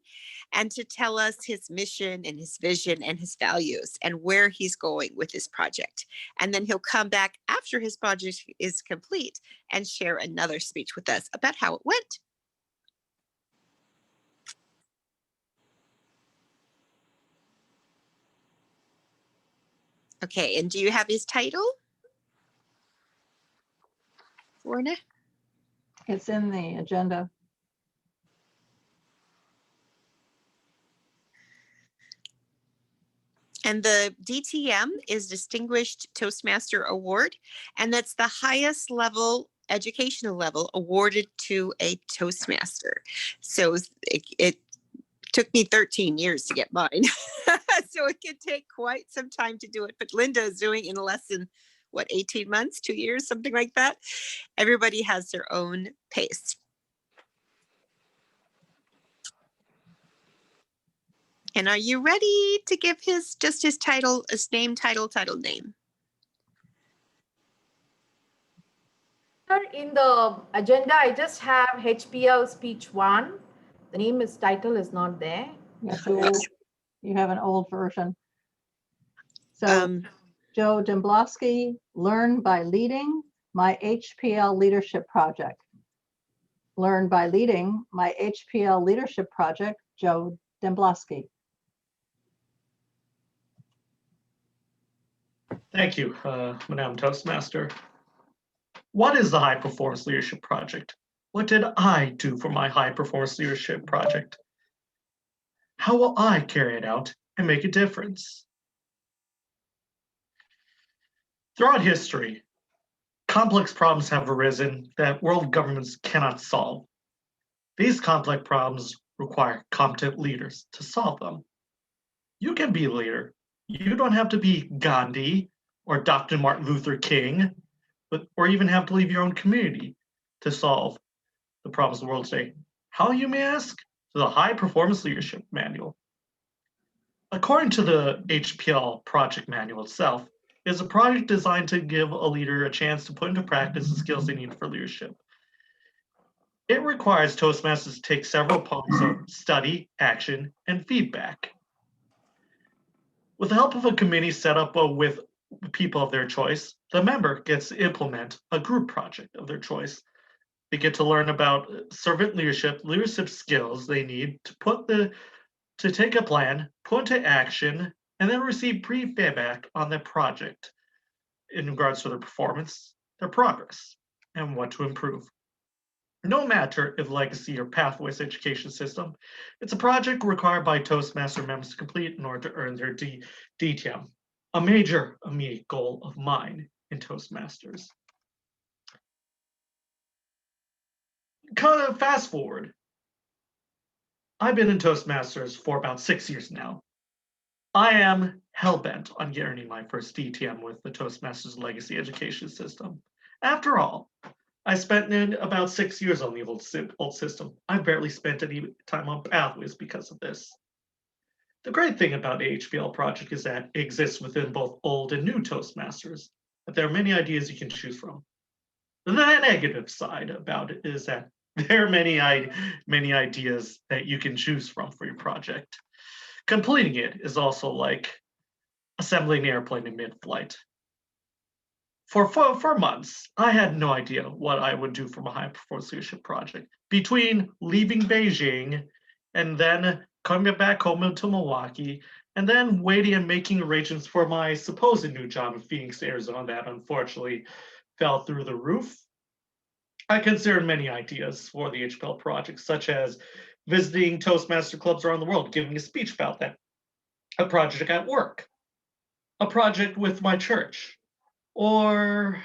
and to tell us his mission and his vision and his values and where he's going with this project. And then he'll come back after his project is complete and share another speech with us about how it went. Okay, and do you have his title? Swarna? It's in the agenda. And the DTM is Distinguished Toastmaster Award, and that's the highest level, educational level awarded to a Toastmaster. So it took me 13 years to get mine. So it can take quite some time to do it, but Linda is doing in less than, what, 18 months, 2 years, something like that. Everybody has their own pace. And are you ready to give his title, his name, title, name? In the agenda, I just have HPL speech 1. The name is title is not there. You have an old version. So Joe Demblowski, Learn by Leading, My HPL Leadership Project. Learn by Leading, My HPL Leadership Project, Joe Demblowski. Thank you, Madam Toastmaster. What is the High Performance Leadership Project? What did I do for my High Performance Leadership Project? How will I carry it out and make a difference? Throughout history, complex problems have arisen that world governments cannot solve. These complex problems require competent leaders to solve them. You can be a leader. You don't have to be Gandhi or Dr. Martin Luther King, or even have to leave your own community to solve the problems of the world today. How, you may ask? Through the High Performance Leadership Manual. According to the HPL project manual itself, it is a project designed to give a leader a chance to put into practice the skills they need for leadership. It requires Toastmasters to take several prongs of study, action, and feedback. With the help of a committee set up with people of their choice, the member gets to implement a group project of their choice. They get to learn about servant leadership skills they need to take a plan, put into action, and then receive feedback on their project in regards to their performance, their progress, and what to improve. No matter if legacy or pathways education system, it's a project required by Toastmaster members to complete in order to earn their DTM, a major immediate goal of mine in Toastmasters. Fast forward. I've been in Toastmasters for about 6 years now. I am hell-bent on earning my first DTM with the Toastmasters legacy education system. After all, I spent about 6 years on the old system. I barely spent any time on pathways because of this. The great thing about the HPL project is that it exists within both old and new Toastmasters, but there are many ideas you can choose from. The negative side about it is that there are many ideas that you can choose from for your project. Completing it is also like assembling an airplane in mid-flight. For months, I had no idea what I would do for my high-performance leadership project. Between leaving Beijing and then coming back home to Milwaukee, and then waiting and making arrangements for my supposed new job in Phoenix, Arizona, that unfortunately fell through the roof, I considered many ideas for the HPL project, such as visiting Toastmaster clubs around the world, giving a speech about that, a project at work, a project with my church, or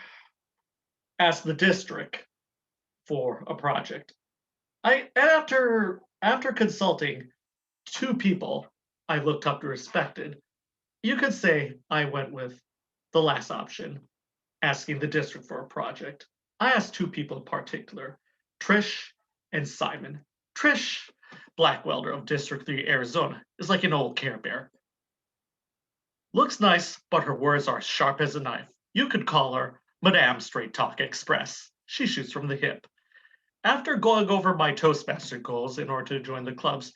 ask the district for a project. After consulting two people I looked up to respected, you could say I went with the last option, asking the district for a project. I asked two people in particular, Trish and Simon. Trish, black welder of District 3, Arizona, is like an old Care Bear. Looks nice, but her words are sharp as a knife. You could call her Madame Straight Talk Express. She shoots from the hip. After going over my Toastmaster goals in order to join the clubs,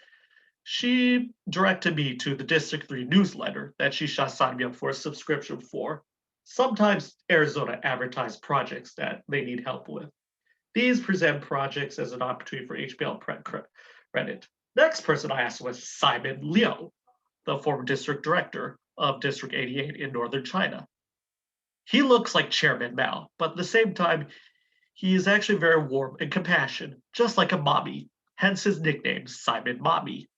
she directed me to the District 3 newsletter that she signed me up for a subscription for. Sometimes Arizona advertise projects that they need help with. These present projects as an opportunity for HPL credit. Next person I asked was Simon Liu, the former district director of District 88 in northern China. He looks like Chairman Mao, but at the same time, he is actually very warm and compassionate, just like a mommy, hence his nickname, Simon Mommy.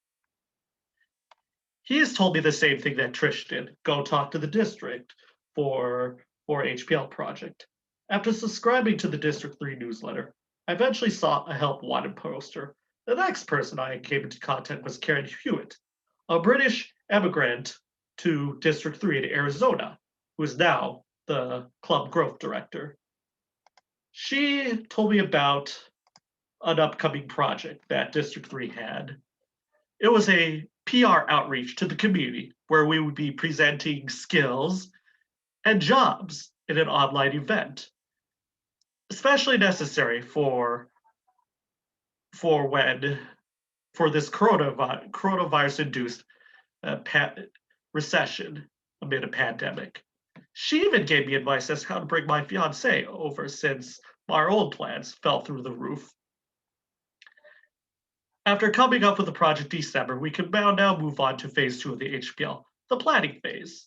He has told me the same thing that Trish did, go talk to the district for HPL project. After subscribing to the District 3 newsletter, I eventually saw a help wanted poster. The next person I came into contact was Carolyn Hewitt, a British immigrant to District 3 in Arizona, who is now the club growth director. She told me about an upcoming project that District 3 had. It was a PR outreach to the community where we would be presenting skills and jobs in an online event, especially necessary for this coronavirus-induced recession amid a pandemic. She even gave me advice as how to bring my fiance over since our old plans fell through the roof. After coming up with the project December, we can now move on to phase 2 of the HPL, the planning phase.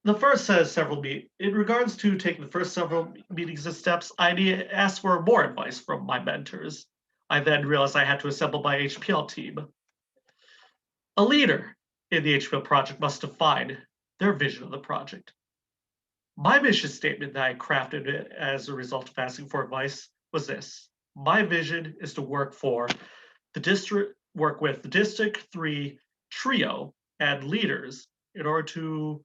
The first has several meetings. In regards to taking the first several meetings and steps, I asked for more advice from my mentors. I then realized I had to assemble my HPL team. A leader in the HPL project must define their vision of the project. My mission statement that I crafted as a result of asking for advice was this. My vision is to work with the District 3 trio and leaders in order to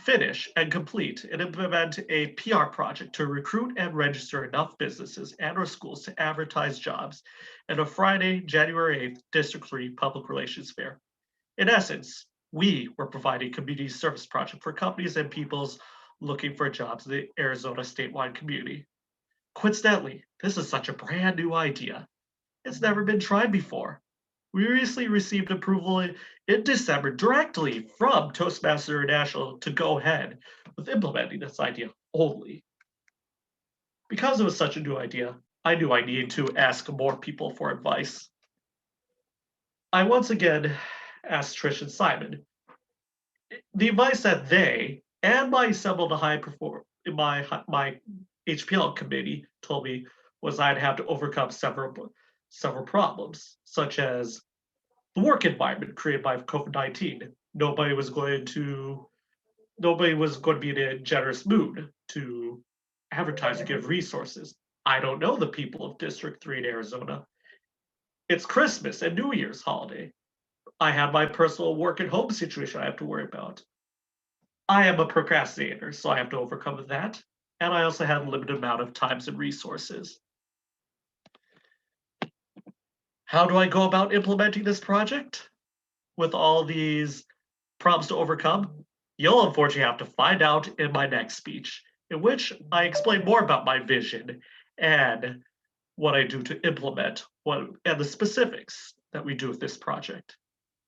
finish and complete and implement a PR project to recruit and register enough businesses and or schools to advertise jobs at a Friday, January 8th, District 3 Public Relations Fair. In essence, we were providing community service project for companies and peoples looking for jobs in the Arizona statewide community. Coincidentally, this is such a brand new idea. It's never been tried before. We recently received approval in December directly from Toastmaster International to go ahead with implementing this idea only. Because it was such a new idea, I knew I needed to ask more people for advice. I once again asked Trish and Simon. The advice that they and my my HPL committee told me was I'd have to overcome several problems, such as the work environment created by COVID-19. Nobody was going to be in a generous mood to advertise and give resources. I don't know the people of District 3 in Arizona. It's Christmas and New Year's holiday. I have my personal work and home situation I have to worry about. I am a procrastinator, so I have to overcome that. And I also have a limited amount of times and resources. How do I go about implementing this project with all these problems to overcome? You'll unfortunately have to find out in my next speech. in which I explain more about my vision and what I do to implement and the specifics that we do with this project.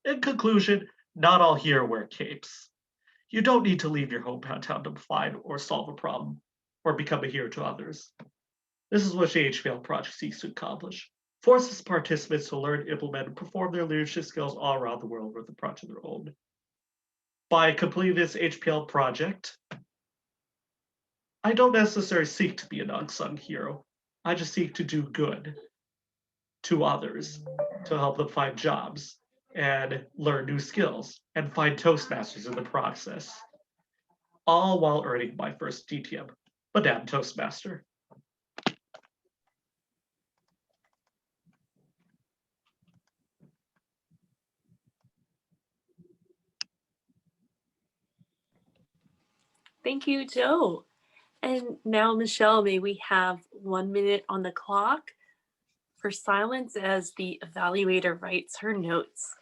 In conclusion, not all here wear capes. You don't need to leave your hometown to find or solve a problem or become a hero to others. This is what the HPL project seeks to accomplish. Forces participants to learn, implement, and perform their leadership skills all around the world with a project of their own. By completing this HPL project, I don't necessarily seek to be an unsung hero. I just seek to do good to others, to help them find jobs and learn new skills and find Toastmasters in the process, all while earning my first DTM, Madame Toastmaster. Thank you, Joe. And now, Michelle, may we have 1 minute on the clock for silence as the evaluator writes her notes.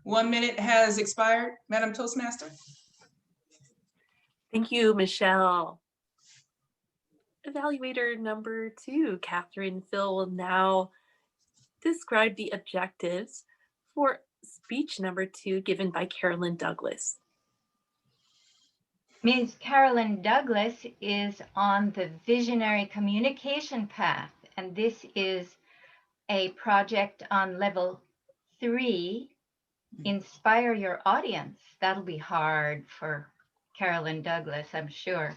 One minute has expired, Madam Toastmaster. Thank you, Michelle. Evaluator number 2, Catherine Phil, will now describe the objectives for speech number 2 given by Carolyn Douglas. Ms. Carolyn Douglas is on the visionary communication path, and this is a project on level 3, inspire your audience. That'll be hard for Carolyn Douglas, I'm sure.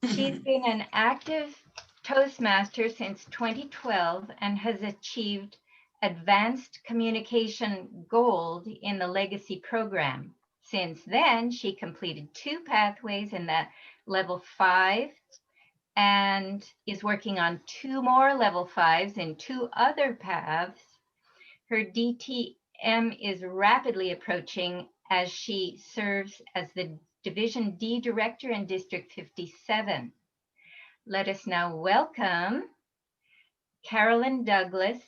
She's been an active Toastmaster since 2012 and has achieved advanced communication gold in the legacy program. Since then, she completed 2 pathways in that level 5 and is working on 2 more level 5s in 2 other paths. Her DTM is rapidly approaching as she serves as the Division D Director in District 57. Let us now welcome Carolyn Douglas,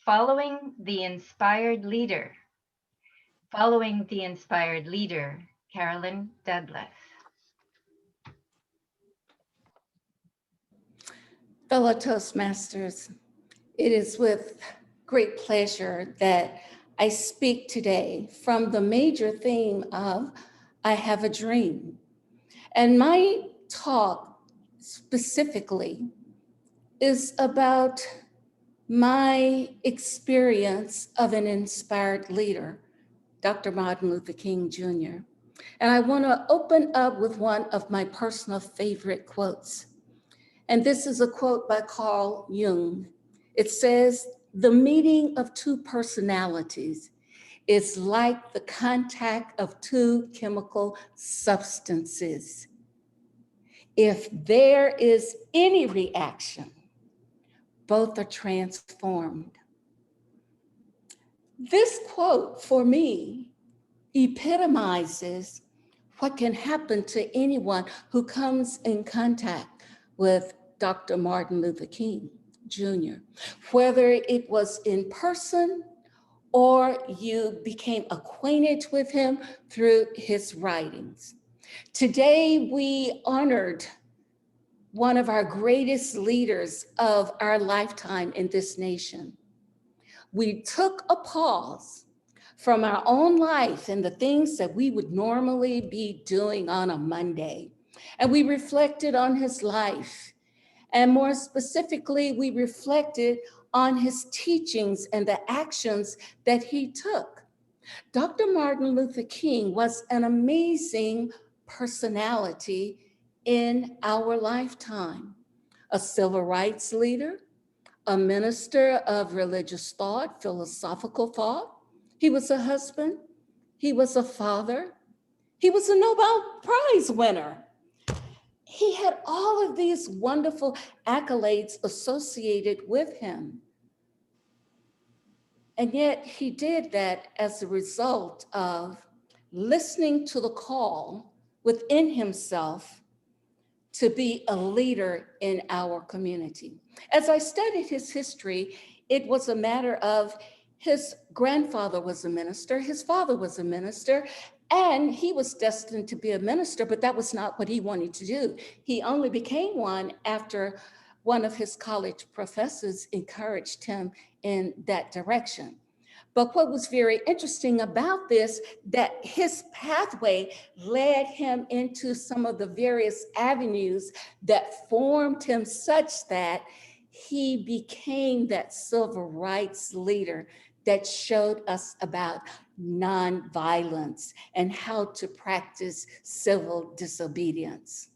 following the inspired leader. Following the inspired leader, Carolyn Douglas. Fellow Toastmasters, it is with great pleasure that I speak today from the major theme of I Have a Dream. And my talk specifically is about my experience of an inspired leader, Dr. Martin Luther King Jr. And I want to open up with one of my personal favorite quotes. And this is a quote by Carl Jung. It says, "The meeting of 2 personalities is like the contact of 2 chemical substances. If there is any reaction, both are transformed." This quote for me epitomizes what can happen to anyone who comes in contact with Dr. Martin Luther King Jr., whether it was in person or you became acquainted with him through his writings. Today, we honored one of our greatest leaders of our lifetime in this nation. We took a pause from our own life and the things that we would normally be doing on a Monday, and we reflected on his life And more specifically, we reflected on his teachings and the actions that he took. Dr. Martin Luther King was an amazing personality in our lifetime, a civil rights leader, a minister of religious thought, philosophical thought. He was a husband, he was a father, he was a Nobel Prize winner. He had all of these wonderful accolades associated with him. And yet he did that as a result of listening to the call within himself to be a leader in our community. As I studied his history, it was a matter of his grandfather was a minister, his father was a minister, and he was destined to be a minister, but that was not what he wanted to do. He only became one after one of his college professors encouraged him in that direction. But what was very interesting about this, that his pathway led him into some of the various avenues that formed him such that he became that civil rights leader that showed us about nonviolence and how to practice civil disobedience.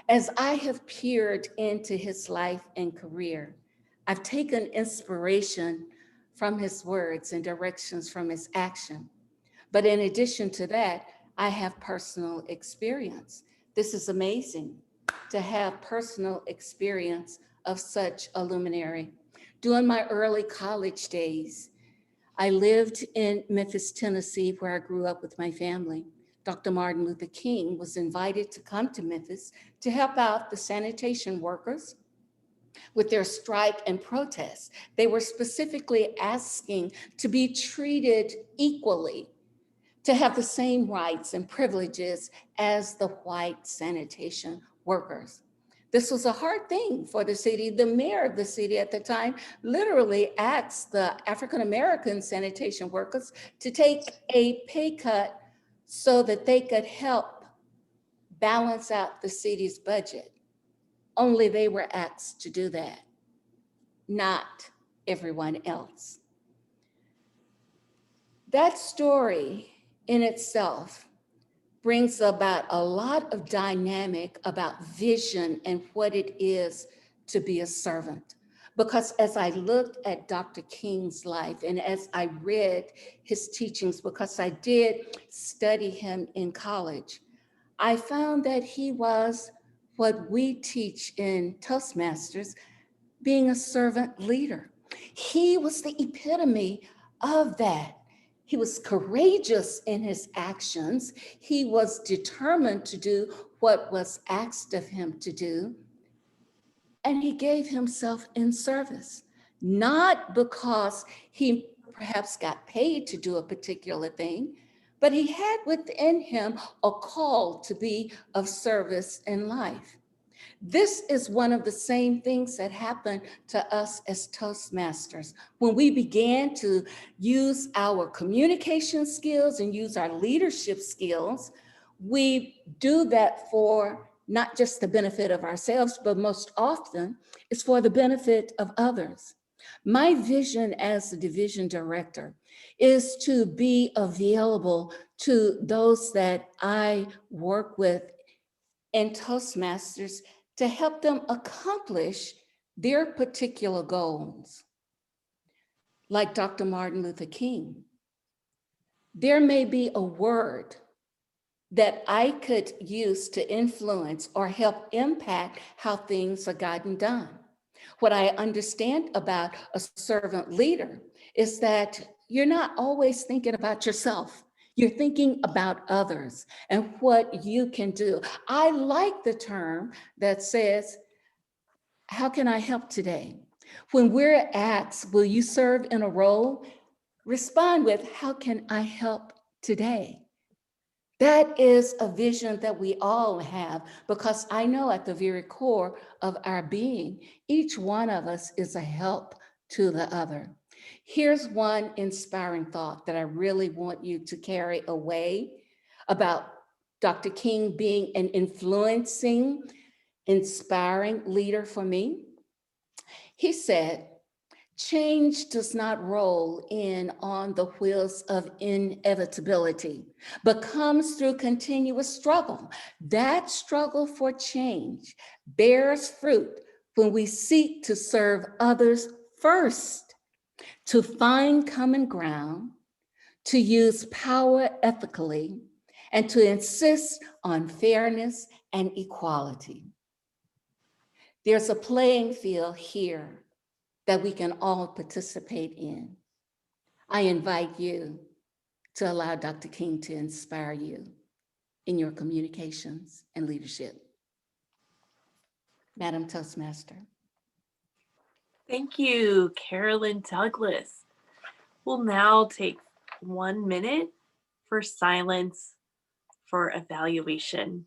As I have peered into his life and career, I've taken inspiration from his words and directions from his action. But in addition to that, I have personal experience. This is amazing to have personal experience of such a luminary. During my early college days, I lived in Memphis, Tennessee, where I grew up with my family. Dr. Martin Luther King was invited to come to Memphis to help out the sanitation workers with their strike and protest. They were specifically asking to be treated equally, to have the same rights and privileges as the white sanitation workers. This was a hard thing for the city. The mayor of the city at the time literally asked the African-American sanitation workers to take a pay cut so that they could help balance out the city's budget. Only they were asked to do that, not everyone else. That story in itself brings about a lot of dynamic about vision and what it is to be a servant. Because as I looked at Dr. King's life and as I read his teachings, because I did study him in college, I found that he was what we teach in Toastmasters, being a servant leader. He was the epitome of that. He was courageous in his actions. He was determined to do what was asked of him to do. And he gave himself in service, not because he perhaps got paid to do a particular thing, but he had within him a call to be of service in life. This is one of the same things that happened to us as Toastmasters. When we began to use our communication skills and use our leadership skills, we do that for not just the benefit of ourselves, but most often it's for the benefit of others. My vision as the division director is to be available to those that I work with in Toastmasters to help them accomplish their particular goals. Like Dr. Martin Luther King, there may be a word that I could use to influence or help impact how things are gotten done. What I understand about a servant leader is that you're not always thinking about yourself. You're thinking about others and what you can do. I like the term that says, how can I help today? When we're asked, will you serve in a role? Respond with, how can I help today? That is a vision that we all have, because I know at the very core of our being, each one of us is a help to the other. Here's one inspiring thought that I really want you to carry away about Dr. King being an influencing inspiring leader for me. He said, change does not roll in on the wheels of inevitability, but comes through continuous struggle. That struggle for change bears fruit when we seek to serve others first, to find common ground, to use power ethically, and to insist on fairness and equality. There's a playing field here that we can all participate in. I invite you to allow Dr. King to inspire you in your communications and leadership. Madam Toastmaster. Thank you, Carolyn Douglas. We'll now take 1 minute for silence for evaluation.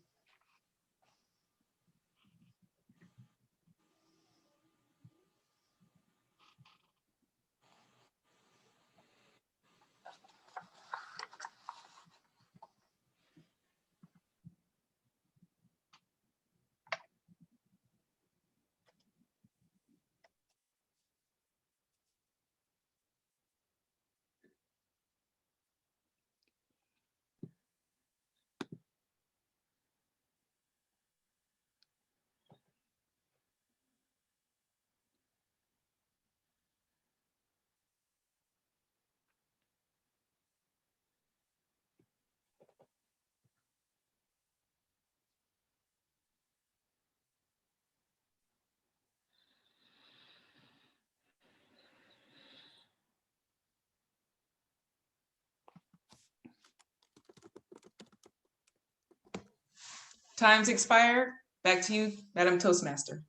Time's expired. Back to you, Madam Toastmaster.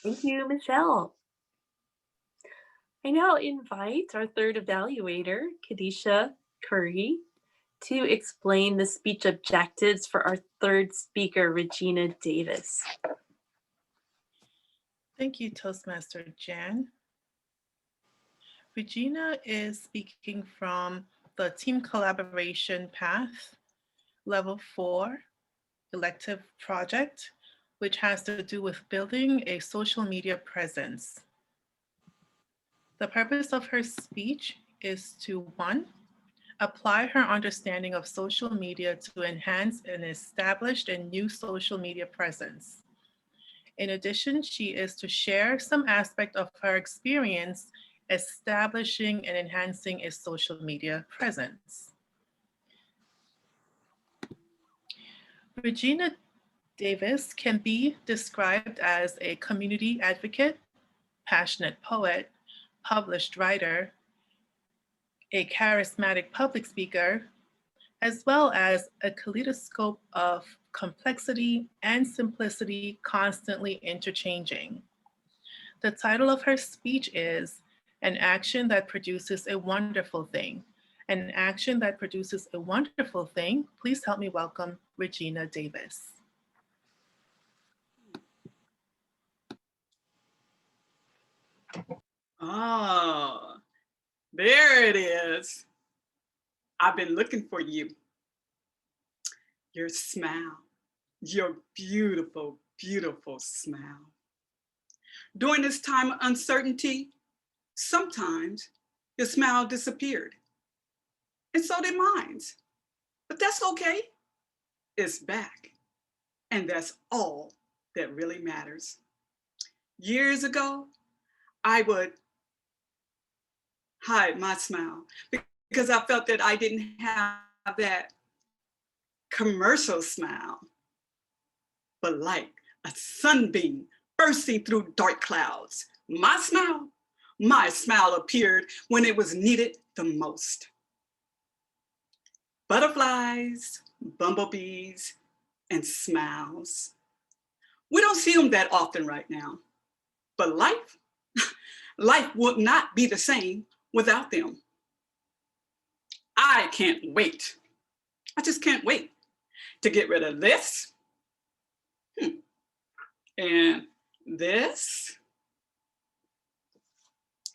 Thank you, Michelle. I now invite our third evaluator, Kadisha Curry, to explain the speech objectives for our third speaker, Regina Davis. Thank you, Toastmaster Jan. Regina is speaking from the Team Collaboration Path, Level 4 elective project, which has to do with building a social media presence. The purpose of her speech is to, 1, apply her understanding of social media to enhance an established and new social media presence. In addition, she is to share some aspect of her experience establishing and enhancing a social media presence. Regina Davis can be described as a community advocate, passionate poet, published writer, a charismatic public speaker, as well as a kaleidoscope of complexity and simplicity constantly interchanging. The title of her speech is An Action That Produces a Wonderful Thing. An action that produces a wonderful thing. Please help me welcome Regina Davis. Oh, there it is. I've been looking for you. Your smile, your beautiful, beautiful smile. During this time of uncertainty, sometimes your smile disappeared. And so did mine. But that's okay. It's back. And that's all that really matters. Years ago, I would hide my smile because I felt that I didn't have that commercial smile. But like a sunbeam bursting through dark clouds, my smile appeared when it was needed the most. Butterflies, bumblebees, and smiles. We don't see them that often right now, but life would not be the same without them. I can't wait. I just can't wait to get rid of this and this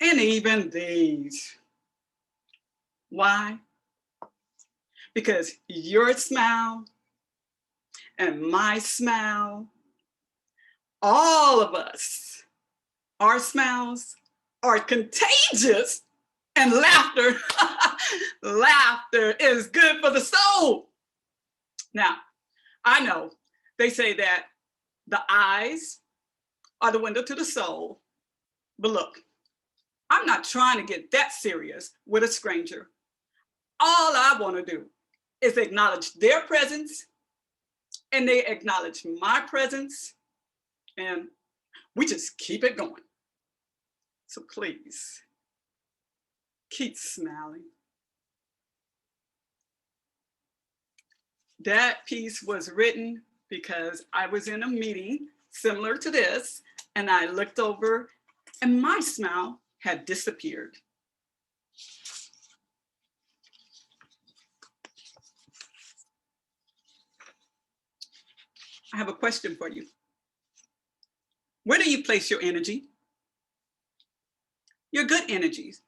and even these. Why? Because your smile and my smile all of us, our smiles are contagious, and laughter, laughter is good for the soul. Now, I know they say that the eyes are the window to the soul, but look, I'm not trying to get that serious with a stranger. All I want to do is acknowledge their presence, and they acknowledge my presence, and we just keep it going. So please, keep smiling. That piece was written because I was in a meeting similar to this, and I looked over and my smile had disappeared. I have a question for you. Where do you place your energy? Your good energies.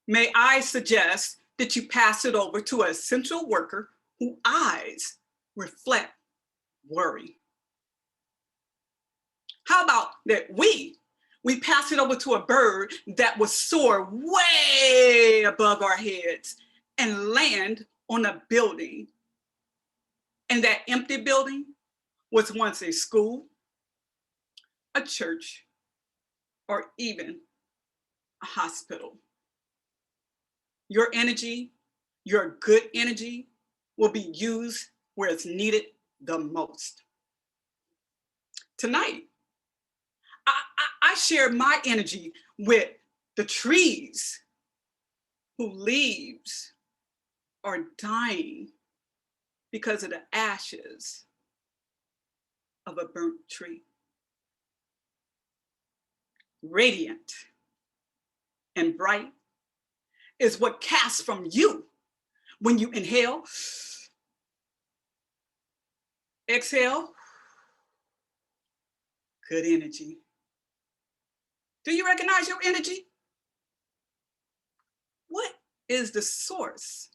May I suggest that you pass it over to a central worker whose eyes reflect worry? How about that we pass it over to a bird that will soar way above our heads and land on a building? And that empty building was once a school, a church, or even a hospital. Your energy, your good energy, will be used where it's needed the most. Tonight, I share my energy with the trees whose leaves are dying because of the ashes of a burnt tree. Radiant and bright is what casts from you when you inhale, exhale, good energy. Do you recognize your energy? What is the source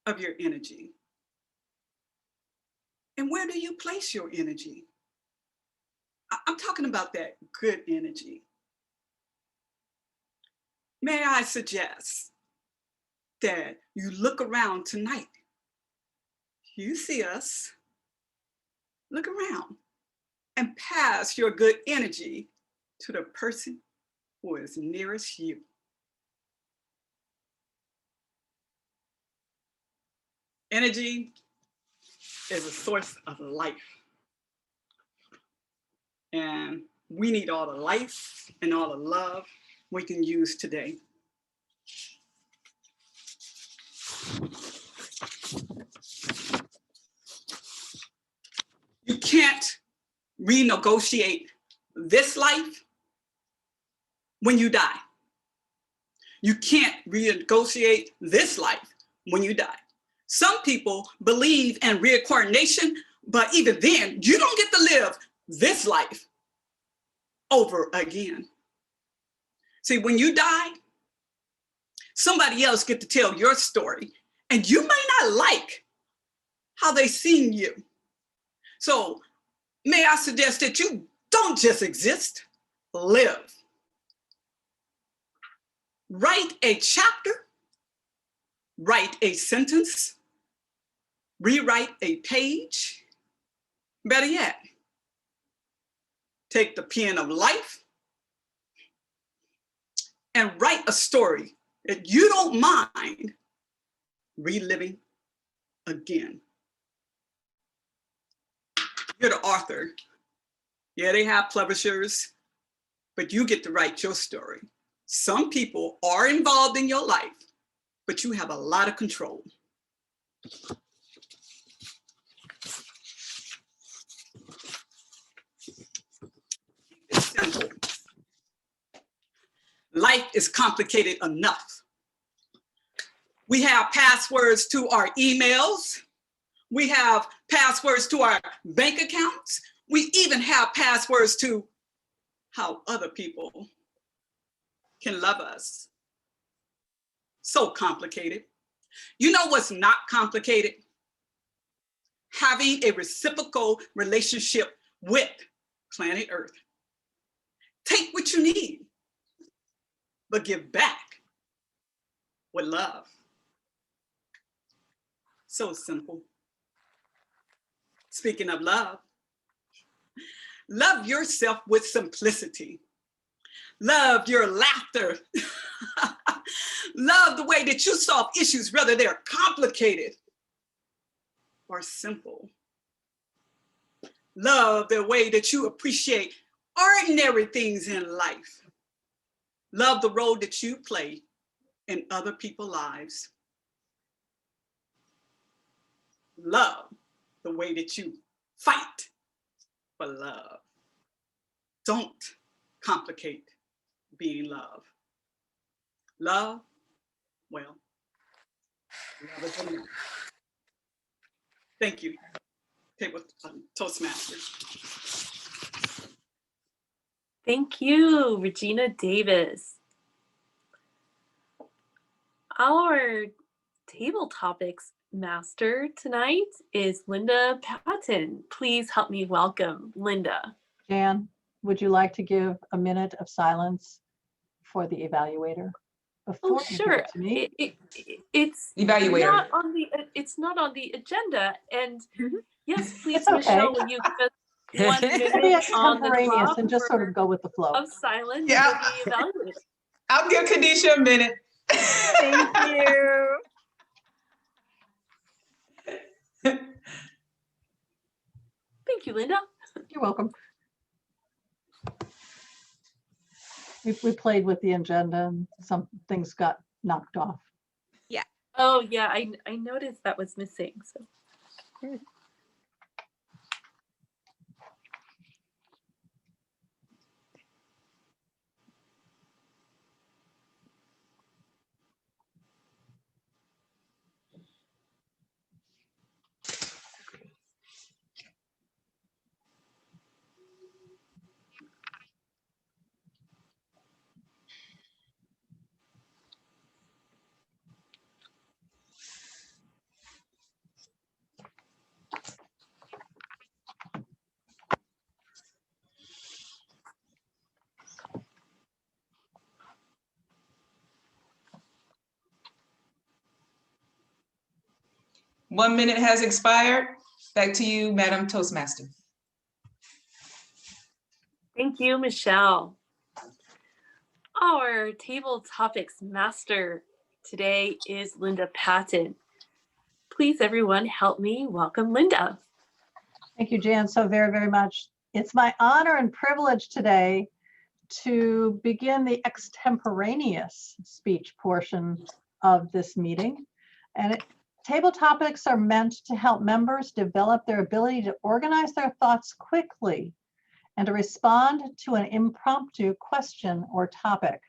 of your energy? And where do you place your energy? I'm talking about that good energy. May I suggest that you look around tonight. You see us. Look around and pass your good energy to the person who is nearest you. Energy is a source of life. And we need all the life and all the love we can use today. You can't renegotiate this life when you die. You can't renegotiate this life when you die. Some people believe in reincarnation, but even then, you don't get to live this life over again. See, when you die, somebody else get to tell your story, and you may not like how they seen you. So may I suggest that you don't just exist, live. Write a chapter, write a sentence, rewrite a page. Better yet, take the pen of life and write a story that you don't mind reliving again. You're the author. Yeah, they have publishers, but you get to write your story. Some people are involved in your life, but you have a lot of control. It's simple. Life is complicated enough. We have passwords to our emails. We have passwords to our bank accounts. We even have passwords to how other people can love us. So complicated. You know what's not complicated? Having a reciprocal relationship with planet Earth. Take what you need, but give back with love. So simple. Speaking of love, love yourself with simplicity. Love your laughter. Love the way that you solve issues, whether they're complicated or simple. Love the way that you appreciate ordinary things in life. Love the role that you play in other people's lives. Love the way that you fight for love. Don't complicate being love. Love, well, love is enough. Thank you, Table Toastmasters. Thank you, Regina Davis. Our table topics master tonight is Linda Patton. Please help me welcome Linda. Jan, would you like to give a minute of silence for the evaluator? Before you give Sure. it to me? It's Evaluator. not on the it's not on the agenda. And yes, please, It's okay. Michelle, will you give us 1 Be minute on the extemporaneous clock and just sort of go with the flow. of silence Yeah. for the evaluator? I'll give Kadisha a minute. Thank you. Thank you, Linda. You're welcome. We played with the agenda and some things got knocked off. Yeah. Oh yeah, I noticed that was missing. So Good. One minute has expired. Back to you, Madam Toastmaster. thank you, Michelle. Our table topics master today is Linda Patton. Please, everyone, help me welcome Linda. Thank you, Jan, so very, very much. It's my honor and privilege today to begin the extemporaneous speech portion of this meeting. And table topics are meant to help members develop their ability to organize their thoughts quickly and to respond to an impromptu question or topic.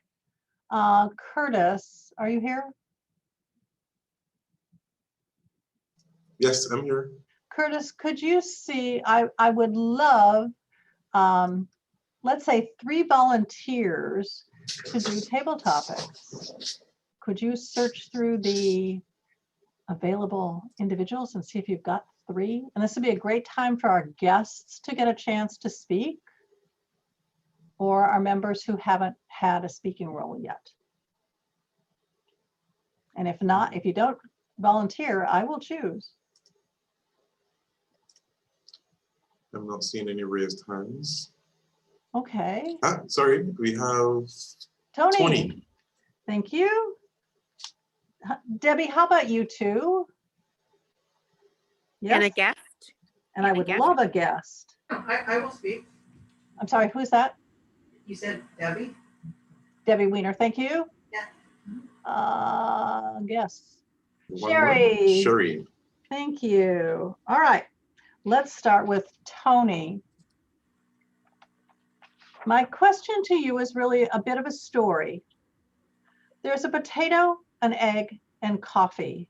Curtis, are you here? Yes, I'm here. Curtis, could you see, I would love, let's say 3 volunteers to do table topics. Could you search through the available individuals and see if you've got 3? And this would be a great time for our guests to get a chance to speak, or our members who haven't had a speaking role yet. And if not, if you don't volunteer, I will choose. I'm not seeing any raised hands. Okay. Sorry, we have Tony. Thank you. Debbie, how about you two? Yes. And a guest. And I would love a guest. I will speak. I'm sorry, who's that? You said Debbie? Debbie Weiner, thank you. Yeah. Guests. one Sherry. more. Sherry. Thank you. All right, let's start with Tony. My question to you is really a bit of a story. There's a potato, an egg, and coffee.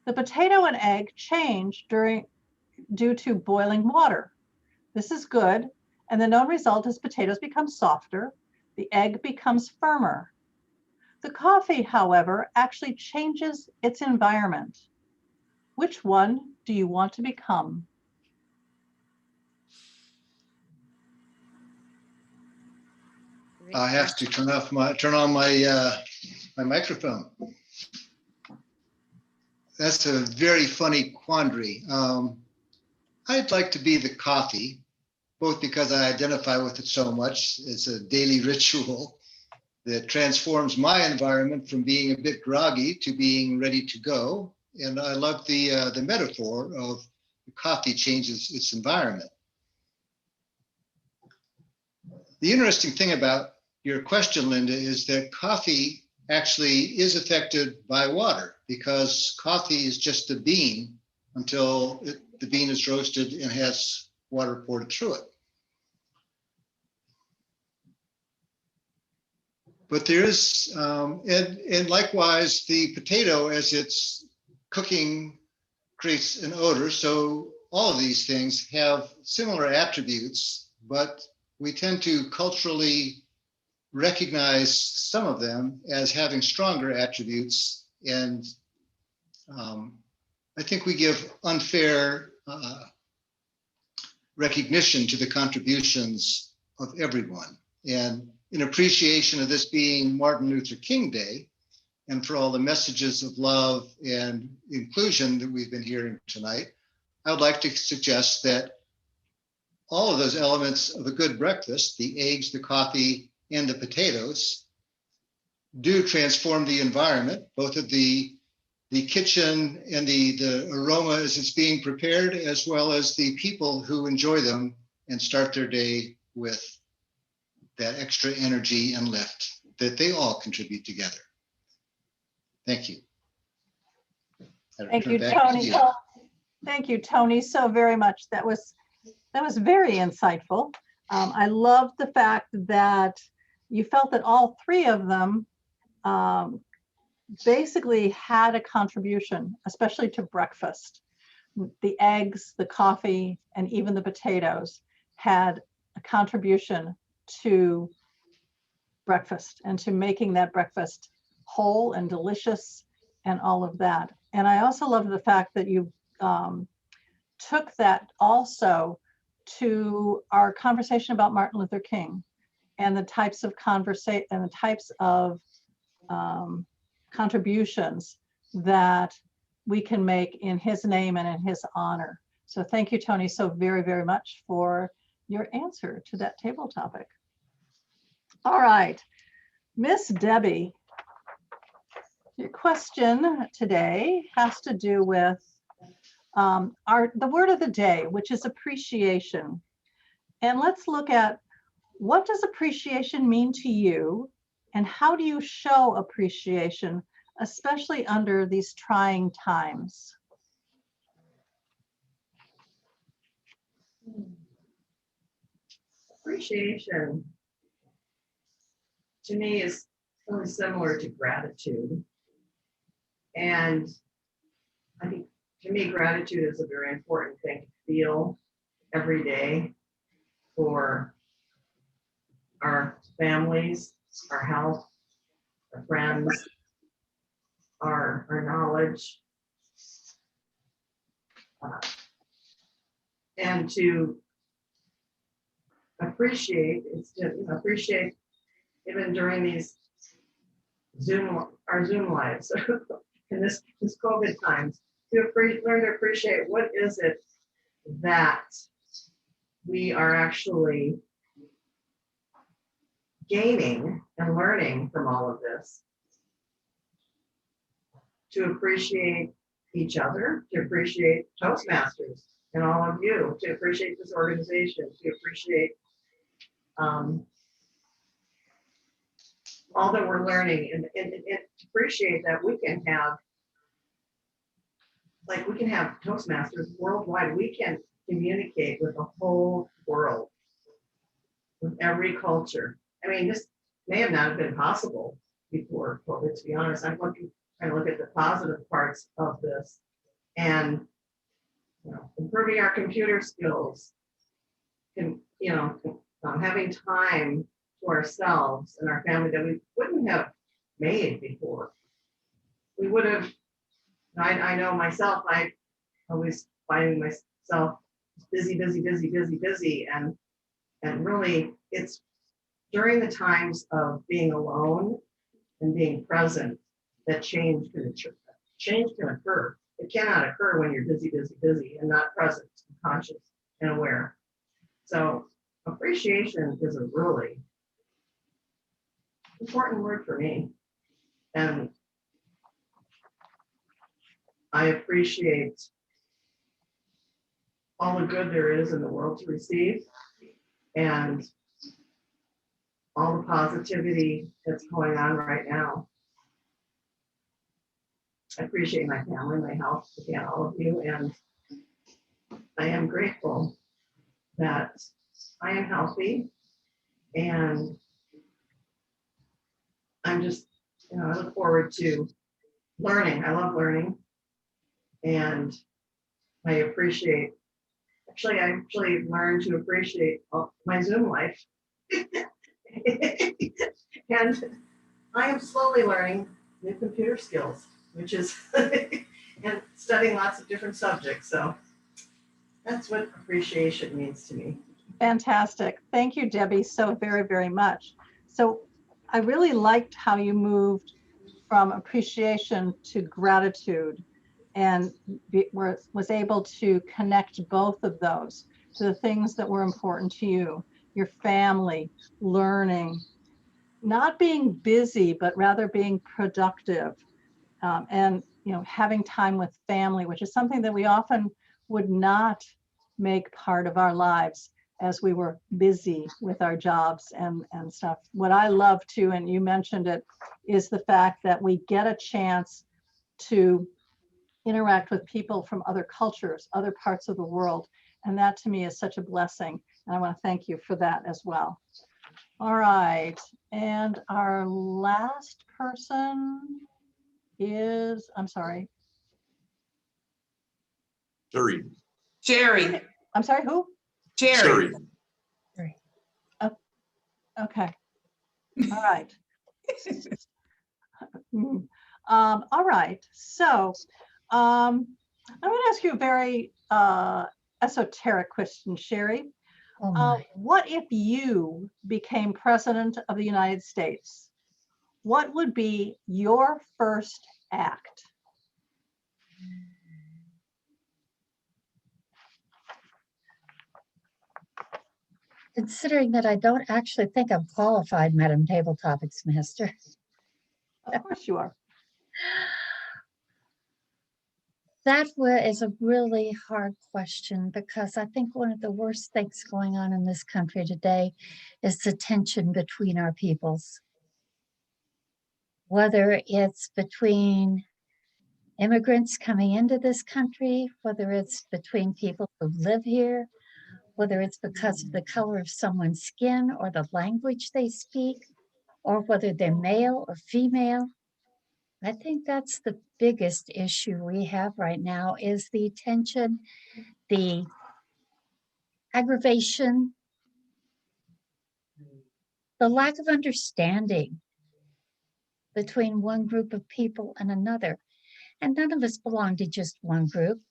The potato and egg change due to boiling water. This is good, and the known result is potatoes become softer, the egg becomes firmer. The coffee, however, actually changes its environment. Which one do you want to become? I have to turn on my microphone. That's a very funny quandary. I'd like to be the coffee, both because I identify with it so much. It's a daily ritual that transforms my environment from being a bit groggy to being ready to go. And I love the metaphor of the coffee changes its environment. The interesting thing about your question, Linda, is that coffee actually is affected by water, because coffee is just a bean until the bean is roasted and has water poured through it. But there is, and likewise, the potato, as it's cooking, creates an odor. So all of these things have similar attributes, but we tend to culturally recognize some of them as having stronger attributes. And I think we give unfair recognition to the contributions of everyone. And in appreciation of this being Martin Luther King Day, and for all the messages of love and inclusion that we've been hearing tonight, I would like to suggest that all of those elements of a good breakfast, the eggs, the coffee, and the potatoes, do transform the environment, both of the kitchen and the aroma as it's being prepared, as well as the people who enjoy them and start their day with that extra energy and lift that they all contribute together. Thank you. Thank you, Tony. Thank you, Tony, so very much. That was very insightful. I love the fact that you felt that all three of them basically had a contribution, especially to breakfast. The eggs, the coffee, and even the potatoes had a contribution to breakfast and to making that breakfast whole and delicious and all of that. And I also love the fact that you took that also to our conversation about Martin Luther King and the types of contributions that we can make in his name and in his honor. So thank you, Tony, so very, very much for your answer to that table topic. All right, Miss Debbie, your question today has to do with the word of the day, which is appreciation. And let's look at, what does appreciation mean to you, and how do you show appreciation, especially under these trying times? Appreciation to me is really similar to gratitude. And I think to me, gratitude is a very important thing to feel every day for our families, our health, our friends, our knowledge, and to appreciate, it's to appreciate even during these our Zoom lives in this COVID times, to learn to appreciate what is it that we are actually gaining and learning from all of this, to appreciate each other, to appreciate Toastmasters and all of you, to appreciate this organization, to appreciate all that we're learning, and to appreciate that we can have Toastmasters worldwide. We can communicate with the whole world, with every culture. I mean, this may have not been possible before COVID, to be honest. I'm trying to look at the positive parts of this, and improving our computer skills, and having time to ourselves and our family that we wouldn't have made before. We would have. I know myself. I always finding myself busy, and really it's during the times of being alone and being present, that change can occur. It cannot occur when you're busy, busy, busy and not present, conscious, and aware. So appreciation is a really important word for me. And I appreciate all the good there is in the world to receive and all the positivity that's going on right now. I appreciate my family, my health, again, all of you, and I am grateful that I am healthy, and I'm just, I look forward to learning. I love learning, and I appreciate, I actually learned to appreciate my Zoom life. And I am slowly learning new computer skills, which is, and studying lots of different subjects. So that's what appreciation means to me. Fantastic. Thank you, Debbie, so very, very much. So I really liked how you moved from appreciation to gratitude and was able to connect both of those to the things that were important to you, your family, learning, not being busy, but rather being productive, and having time with family, which is something that we often would not make part of our lives as we were busy with our jobs and stuff. What I love too, and you mentioned it, is the fact that we get a chance to interact with people from other cultures, other parts of the world. And that to me is such a blessing. And I want to thank you for that as well. All right. And our last person is, I'm sorry. Jerry. I'm sorry, who? Jerry. Oh, okay. All right. All right. So I'm going to ask you a very esoteric question, Sherry. What if you became president of the United States? What would be your first act? Considering that I don't actually think I'm qualified, Madam Table Topics Master. Of course you are. That is a really hard question, because I think one of the worst things going on in this country today is the tension between our peoples. Whether it's between immigrants coming into this country, whether it's between people who live here, whether it's because of the color of someone's skin or the language they speak, or whether they're male or female. I think that's the biggest issue we have right now, is the tension, the aggravation, the lack of understanding between one group of people and another. And none of us belong to just one group.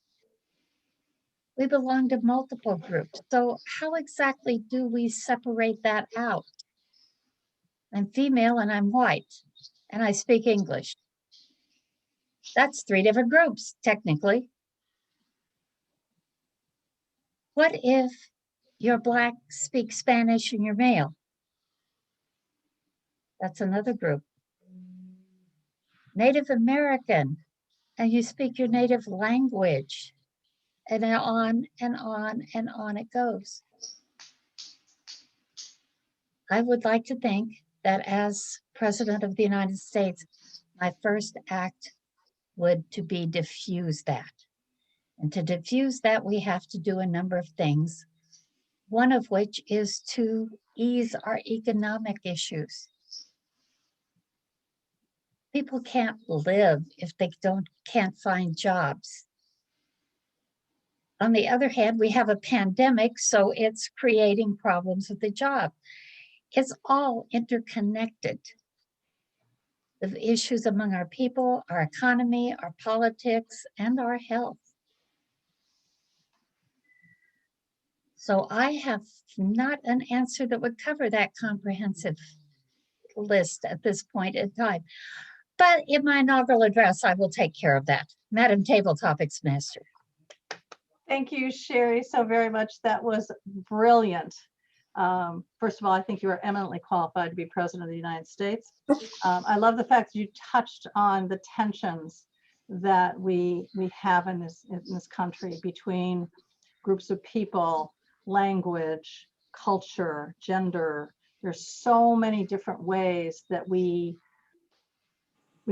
We belong to multiple groups. So how exactly do we separate that out? I'm female and I'm white and I speak English. That's 3 different groups, technically. What if you're Black, speak Spanish, and you're male? That's another group. Native American, and you speak your native language. And on and on and on it goes. I would like to think that as President of the United States, my first act would to be diffuse that. And to diffuse that, we have to do a number of things. One of which is to ease our economic issues. People can't live if they can't find jobs. On the other hand, we have a pandemic, so it's creating problems with the job. It's all interconnected. The issues among our people, our economy, our politics, and our health. So I have not an answer that would cover that comprehensive list at this point in time. But in my inaugural address, I will take care of that. Madam Table Topics Master. Thank you, Sherry, so very much. That was brilliant. First of all, I think you are eminently qualified to be President of the United States. I love the fact that you touched on the tensions that we have in this country between groups of people, language, culture, gender. There's so many different ways that we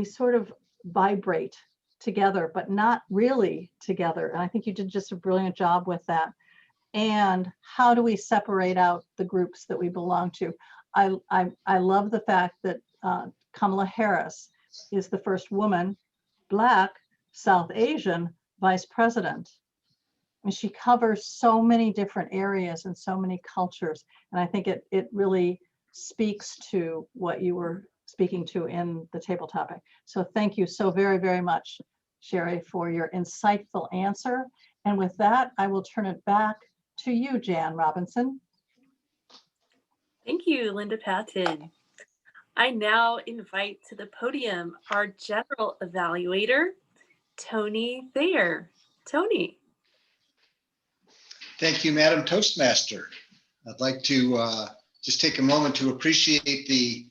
sort of vibrate together, but not really together. And I think you did just a brilliant job with that. And how do we separate out the groups that we belong to? I love the fact that Kamala Harris is the first woman, Black, South Asian Vice President. And she covers so many different areas and so many cultures. And I think it really speaks to what you were speaking to in the table topic. So thank you so very, very much, Sherry, for your insightful answer. And with that, I will turn it back to you, Jan Robinson. Thank you, Linda Patton. I now invite to the podium our general evaluator, Tony Thayer. Tony. Thank you, Madam Toastmaster. I'd like to just take a moment to appreciate the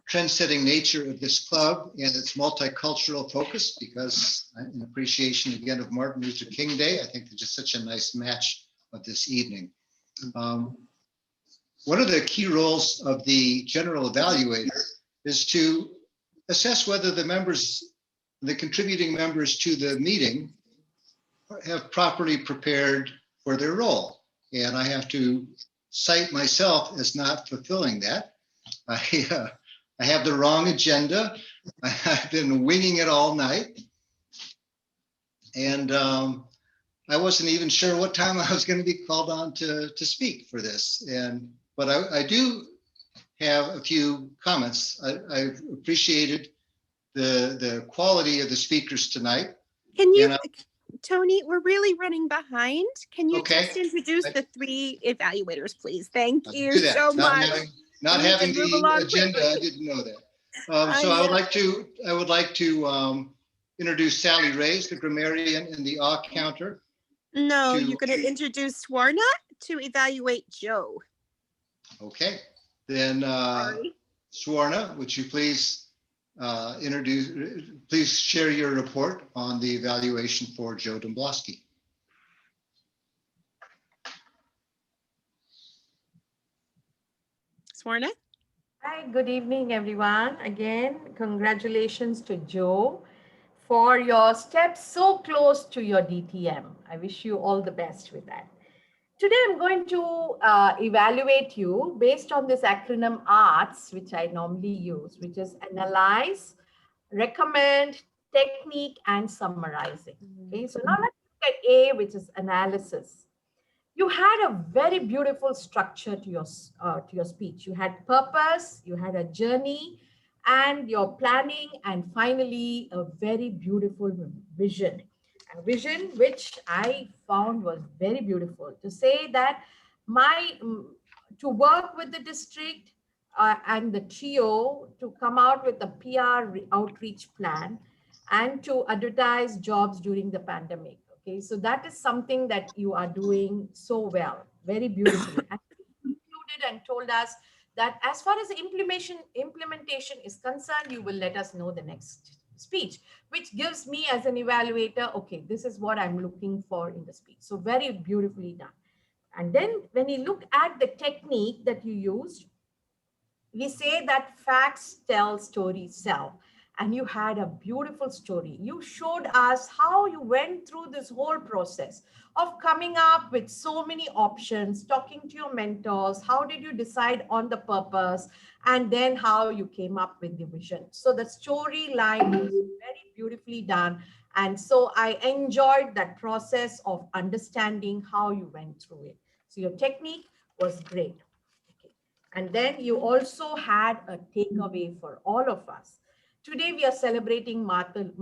trend-setting nature of this club and its multicultural focus, because in appreciation again of Martin Luther King Day, I think it's just such a nice match of this evening. One of the key roles of the general evaluator is to assess whether the members, the contributing members to the meeting, have properly prepared for their role. And I have to cite myself as not fulfilling that. I have the wrong agenda. I've been winging it all night. And I wasn't even sure what time I was going to be called on to speak for this. But I do have a few comments. I've appreciated the quality of the speakers tonight. Can you, Tony, we're really running behind. Can you just introduce the three evaluators, please? Thank you so much. Not having the agenda, I didn't know that. So I would like to introduce Sally Reyes, the grammarian and the counter. No, you're going to introduce Swarna to evaluate Joe. Okay, then Swarna, would you please please share your report on the evaluation for Joe Domblowski. Swarna. Hi, good evening, everyone. Again, congratulations to Joe for your steps so close to your DTM. I wish you all the best with that. Today, I'm going to evaluate you based on this acronym ARTS, which I normally use, which is analyze, recommend, technique, and summarizing. Okay, so now let's look at A, which is analysis. You had a very beautiful structure to your speech. You had purpose, you had a journey, and your planning, and finally, a very beautiful vision. A vision which I found was very beautiful, to say that to work with the district and the trio to come out with a PR outreach plan and to advertise jobs during the pandemic. Okay, so that is something that you are doing so well, very beautifully. And you concluded and told us that as far as the implementation is concerned, you will let us know the next speech, which gives me as an evaluator, okay, this is what I'm looking for in the speech. So very beautifully done. And then when you look at the technique that you used, we say that facts tell, stories sell. And you had a beautiful story. You showed us how you went through this whole process of coming up with so many options, talking to your mentors. How did you decide on the purpose? And then how you came up with the vision. So the storyline was very beautifully done. And so I enjoyed that process of understanding how you went through it. So your technique was great. Okay. And then you also had a takeaway for all of us. Today, we are celebrating Martin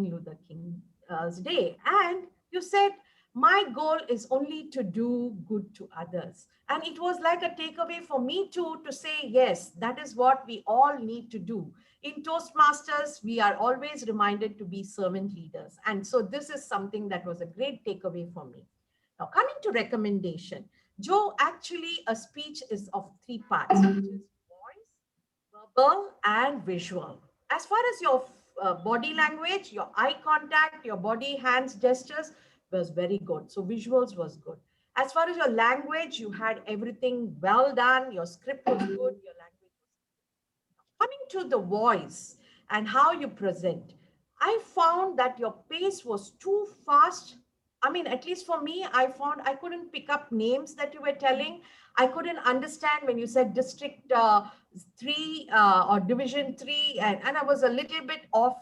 Luther King's Day. And you said My goal is only to do good to others. And it was like a takeaway for me too, to say, yes, that is what we all need to do. In Toastmasters, we are always reminded to be servant leaders. And so this is something that was a great takeaway for me. Now, coming to recommendation, Joe, actually a speech is of 3 parts, which is voice, verbal, and visual. As far as your body language, your eye contact, your body, hands, gestures was very good. So visuals was good. As far as your language, you had everything well done. Your script was good. Your language was good. Coming to the voice and how you present, I found that your pace was too fast. I mean, at least for me, I found I couldn't pick up names that you were telling. I couldn't understand when you said District 3 or Division 3, and I was a little bit off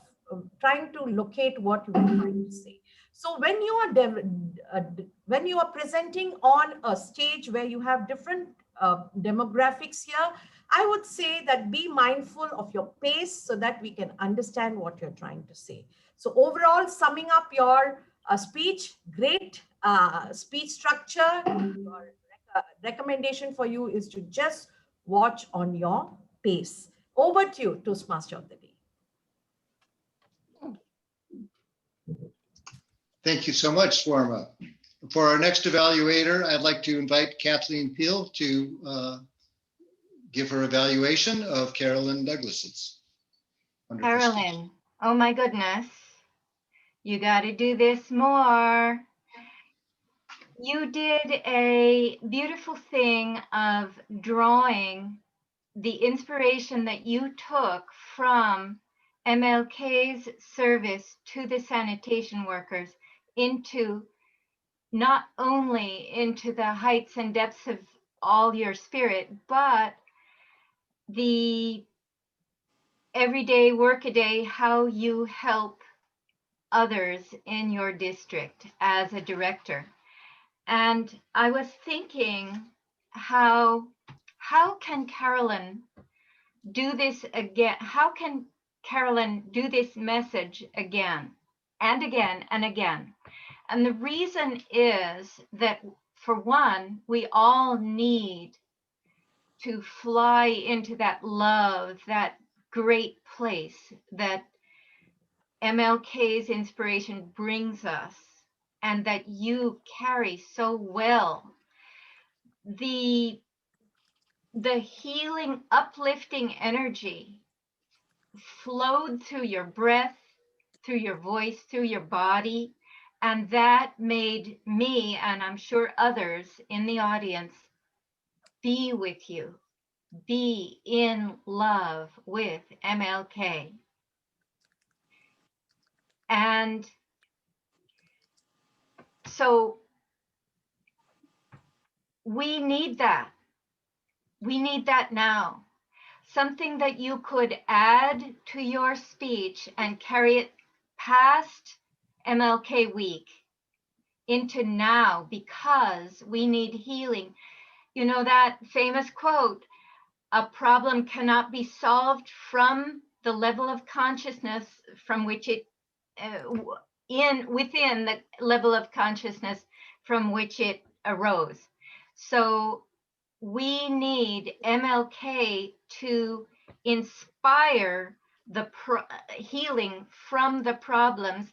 trying to locate what you were trying to say. So when you are presenting on a stage where you have different demographics here, I would say that be mindful of your pace so that we can understand what you're trying to say. So overall, summing up your speech, great speech structure. Your recommendation for you is to just watch on your pace. Over to you, Toastmaster of the Day. Thank you so much, Swarna. For our next evaluator, I'd like to invite Kathleen Peel to give her evaluation of Carolyn Douglas's. Carolyn, oh my goodness, you got to do this more. You did a beautiful thing of drawing the inspiration that you took from MLK's service to the sanitation workers into not only into the heights and depths of all your spirit, but the everyday workaday, how you help others in your district as a director. And I was thinking, how can Carolyn do this again? How can Carolyn do this message again and again and again? And the reason is that, for one, we all need to fly into that love, that great place that MLK's inspiration brings us, and that you carry so well. The healing, uplifting energy flowed through your breath, through your voice, through your body, and that made me, and I'm sure others in the audience, be with you, be in love with MLK. And so we need that. We need that now. Something that you could add to your speech and carry it past MLK week into now, because we need healing. You know that famous quote, a problem cannot be solved from the level of consciousness from which it, within the level of consciousness from which it arose. So we need MLK to inspire the healing from the problems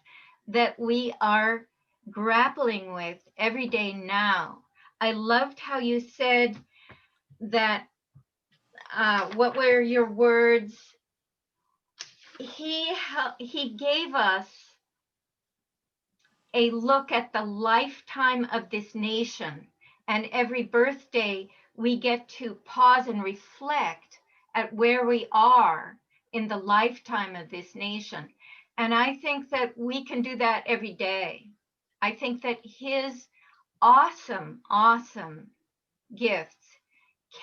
that we are grappling with every day now. I loved how you said that, what were your words? He gave us a look at the lifetime of this nation, and every birthday we get to pause and reflect at where we are in the lifetime of this nation. And I think that we can do that every day. I think that his awesome, awesome gifts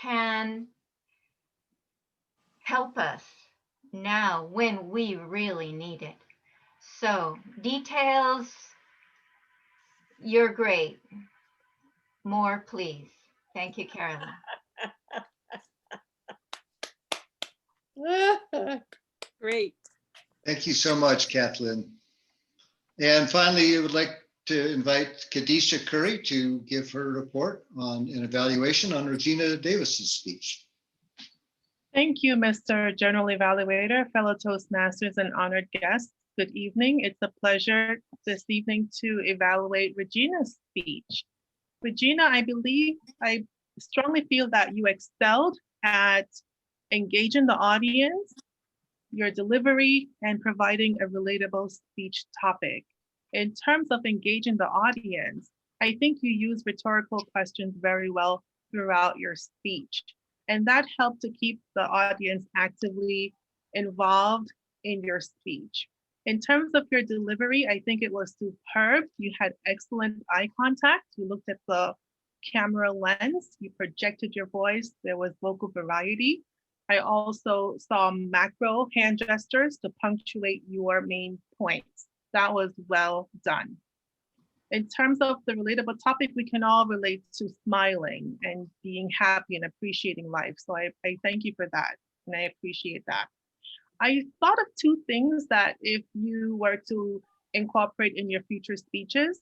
can help us now when we really need it. So details, you're great. More, please. Thank you, Carolyn. Great. Thank you so much, Kathleen. And finally, I would like to invite Khadijah Curry to give her report on an evaluation on Regina Davis's speech. Thank you, Mr. General Evaluator, fellow Toastmasters and honored guests. Good evening. It's a pleasure this evening to evaluate Regina's speech. Regina, I strongly feel that you excelled at engaging the audience, your delivery, and providing a relatable speech topic. In terms of engaging the audience, I think you used rhetorical questions very well throughout your speech. And that helped to keep the audience actively involved in your speech. In terms of your delivery, I think it was superb. You had excellent eye contact. You looked at the camera lens, you projected your voice, there was vocal variety. I also saw macro hand gestures to punctuate your main points. That was well done. In terms of the relatable topic, we can all relate to smiling and being happy and appreciating life. So I thank you for that, and I appreciate that. I thought of two things that if you were to incorporate in your future speeches,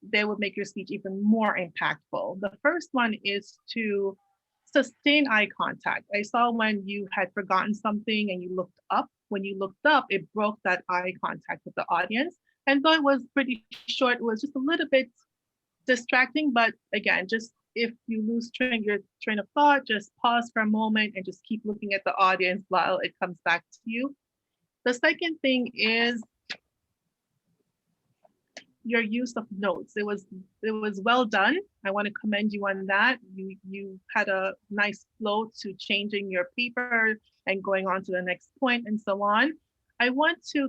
they would make your speech even more impactful. The first one is to sustain eye contact. I saw when you had forgotten something and you looked up. When you looked up, it broke that eye contact with the audience. And though it was pretty short, it was just a little bit distracting. But again, just if you lose your train of thought, just pause for a moment and just keep looking at the audience while it comes back to you. The second thing is your use of notes. It was well done. I want to commend you on that. You had a nice flow to changing your paper and going on to the next point and so on. I want to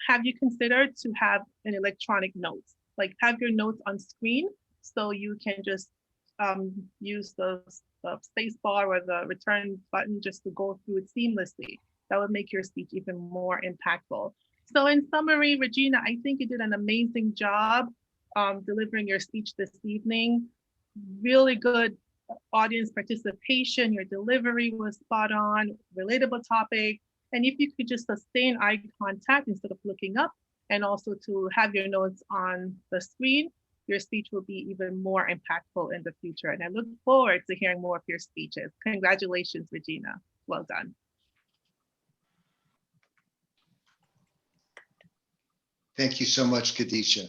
have you consider to have an electronic notes, like have your notes on screen so you can just use the space bar or the return button just to go through it seamlessly. That would make your speech even more impactful. So in summary, Regina, I think you did an amazing job delivering your speech this evening. Really good audience participation. Your delivery was spot on, relatable topic. And if you could just sustain eye contact instead of looking up, and also to have your notes on the screen, your speech will be even more impactful in the future. And I look forward to hearing more of your speeches. Congratulations, Regina. Well done. Thank you so much, Khadijah.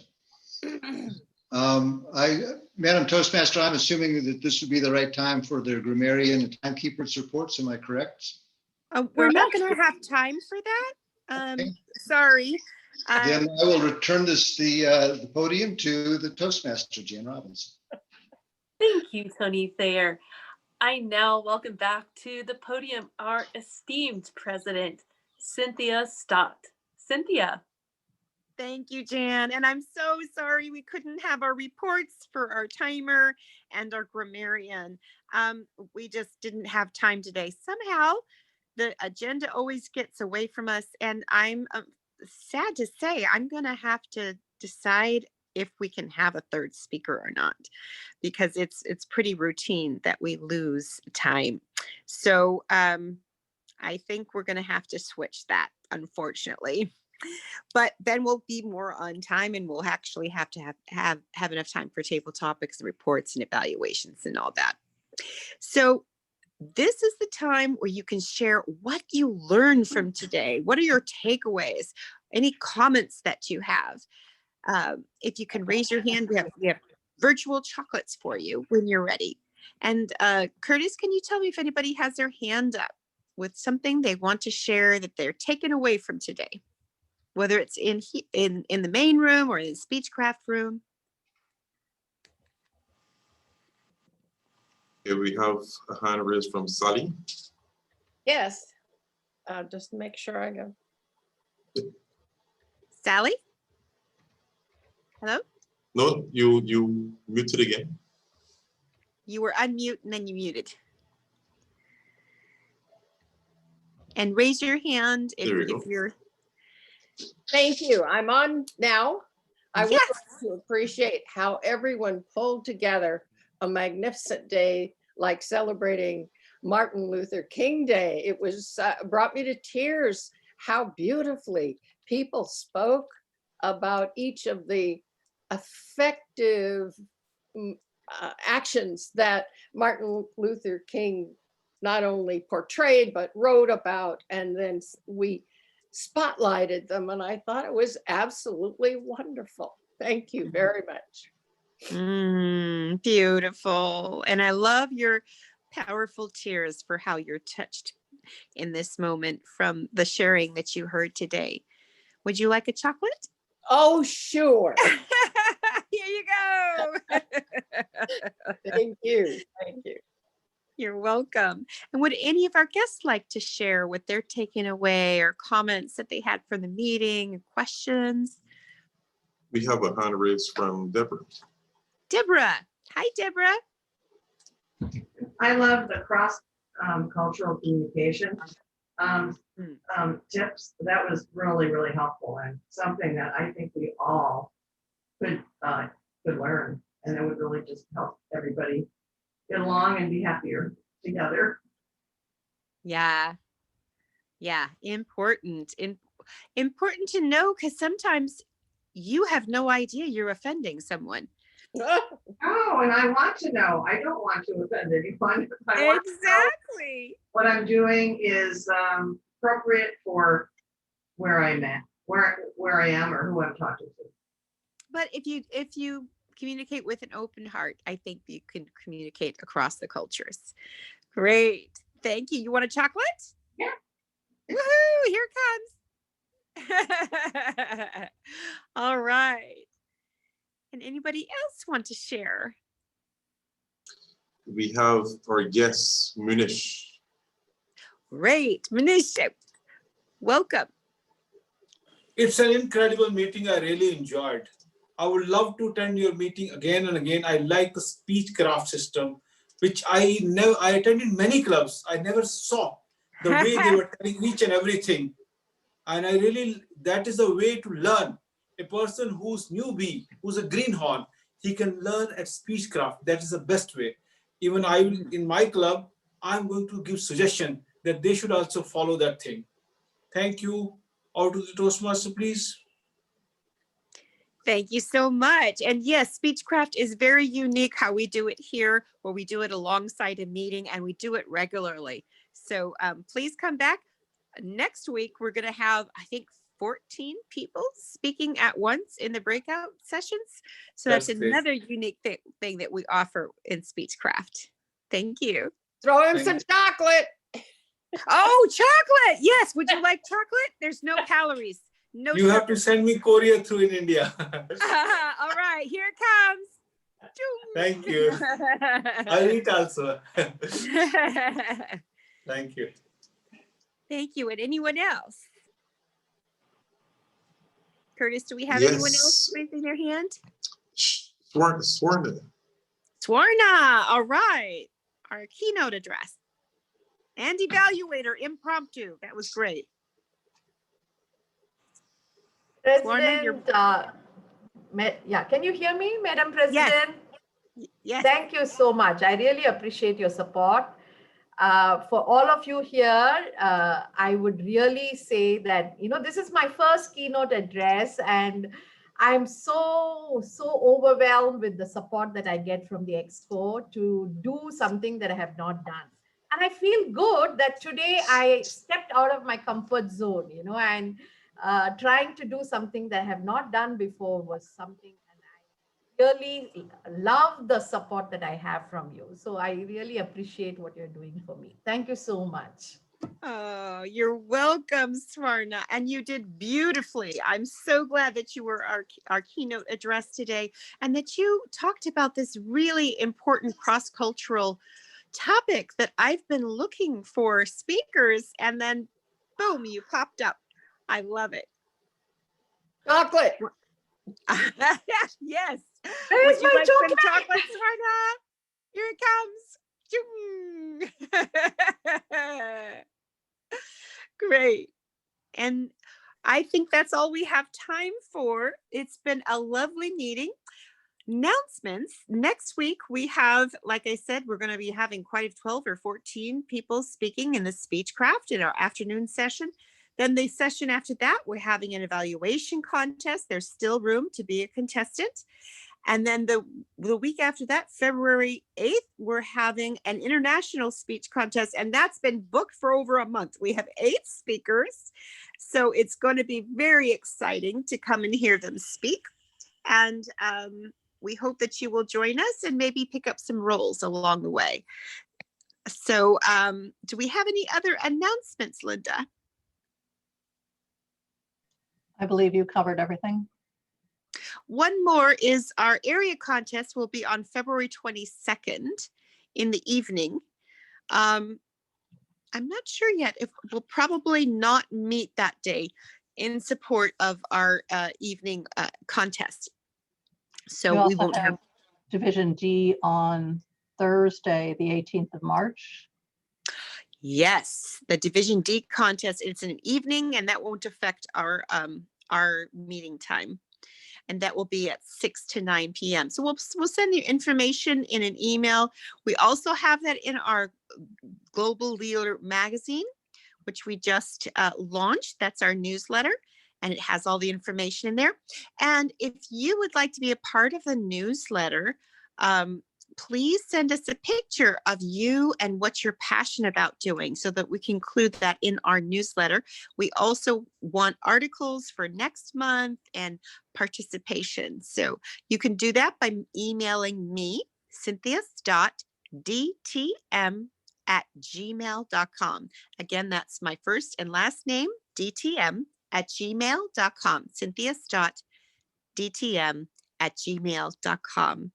Madam Toastmaster, I'm assuming that this would be the right time for the grammarian and timekeeper's reports. Am I correct? We're not going to have time for that. Okay. Sorry. Then I will return the podium to the Toastmaster, Jan Robinson. Thank you, Tony Thayer. I now welcome back to the podium our esteemed president, Cynthia Stott. Cynthia. Thank you, Jan. And I'm so sorry we couldn't have our reports for our timer and our grammarian. We just didn't have time today. Somehow the agenda always gets away from us. And I'm sad to say, I'm going to have to decide if we can have a third speaker or not, because it's pretty routine that we lose time. So I think we're going to have to switch that, unfortunately. But then we'll be more on time, and we'll actually have to have enough time for table topics and reports and evaluations and all that. So this is the time where you can share what you learned from today. What are your takeaways? Any comments that you have? If you can raise your hand, we have virtual chocolates for you when you're ready. And Curtis, can you tell me if anybody has their hand up with something they want to share that they're taking away from today? Whether it's in the main room or in the Speechcraft room. Here we have a hand raised from Sally. Yes, just make sure I go. Sally? Hello? No, you muted again. You were unmute and then you muted. And raise your hand if you're. Thank you. I'm on now. I would like to appreciate how everyone pulled together a magnificent day, like celebrating Martin Luther King Day. It was brought me to tears how beautifully people spoke about each of the effective actions that Martin Luther King not only portrayed, but wrote about, and then we spotlighted them. And I thought it was absolutely wonderful. Thank you very much. Beautiful. And I love your powerful tears for how you're touched in this moment from the sharing that you heard today. Would you like a chocolate? Oh, sure. Here you go. Thank you. Thank you. You're welcome. And would any of our guests like to share what they're taking away or comments that they had from the meeting, or questions? We have a hand raised from Deborah. Deborah. Hi, Deborah. I love the cross cultural communication tips. That was really, really helpful and something that I think we all could learn, and it would really just help everybody get along and be happier together. Yeah. Important to know, because sometimes you have no idea you're offending someone. Oh, and I want to know. I don't want to offend anyone. Exactly. What I'm doing is appropriate for where I'm at, where I am, or who I'm talking to. But if you communicate with an open heart, I think you can communicate across the cultures. Great. Thank you. You want a chocolate? Yeah. Woohoo! Here it comes. All right. And anybody else want to share? We have our guest, Munish. Great. Munish, welcome. It's an incredible meeting. I really enjoyed. I would love to attend your meeting again and again. I like the speech craft system, which I attended many clubs. I never saw the way they were telling each and everything. And that is the way to learn. A person who's newbie, who's a greenhorn, he can learn at speechcraft. That is the best way. Even in my club, I'm going to give suggestion that they should also follow that thing. Thank you. Out to the Toastmaster, please. Thank you so much. And yes, Speechcraft is very unique how we do it here, where we do it alongside a meeting and we do it regularly. So please come back. Next week, we're going to have, I think, 14 people speaking at once in the breakout sessions. So that's another unique thing that we offer in Speechcraft. Thank you. Throw him some chocolate. Oh, chocolate. Yes. Would you like chocolate? There's no calories. No. You have to send me courier through in India. All right. Here it comes. Thank you. I'll eat also. Thank you. Thank you. And anyone else? Curtis, do we have anyone else raising their hand? Swarna. Swarna. All right. Our keynote address. And evaluator impromptu. That was great. President, can you hear me, Madam President? Yes. Thank you so much. I really appreciate your support. For all of you here, I would really say that, this is my first keynote address, and I'm so overwhelmed with the support that I get from the Expo to do something that I have not done. And I feel good that today I stepped out of my comfort zone, and trying to do something that I have not done before was something, and I really love the support that I have from you. So I really appreciate what you're doing for me. Thank you so much. Oh, you're welcome, Swarna. And you did beautifully. I'm so glad that you were our keynote address today and that you talked about this really important cross-cultural topic that I've been looking for speakers, and then boom, you popped up. I love it. Chocolate. Yes. Where's my chocolate? Chocolate, Swarna? Here it comes. Great. And I think that's all we have time for. It's been a lovely meeting. Announcements. Next week, we have, like I said, we're going to be having quite 12 or 14 people speaking in the Speechcraft in our afternoon session. Then the session after that, we're having an evaluation contest. There's still room to be a contestant. And then the week after that, February 8th, we're having an international speech contest, and that's been booked for over a month. We have 8 speakers, so it's going to be very exciting to come and hear them speak. And we hope that you will join us and maybe pick up some roles along the way. So do we have any other announcements, Linda? I believe you covered everything. One more is our area contest will be on February 22nd in the evening. I'm not sure yet if we'll probably not meet that day in support of our evening contest. So we won't have Division D on Thursday, the 18th of March. Yes, the Division D contest, it's an evening, and that won't affect our meeting time. And that will be at 6 to 9 p.m. So we'll send you information in an email. We also have that in our Global Leader magazine, which we just launched. That's our newsletter, and it has all the information in there. And if you would like to be a part of the newsletter, please send us a picture of you and what you're passionate about doing so that we can include that in our newsletter. We also want articles for next month and participation. So you can do that by emailing me, cynthias.dtm@gmail.com. Again, that's my first and last name, dtm@gmail.com. cynthias.dtm@gmail.com.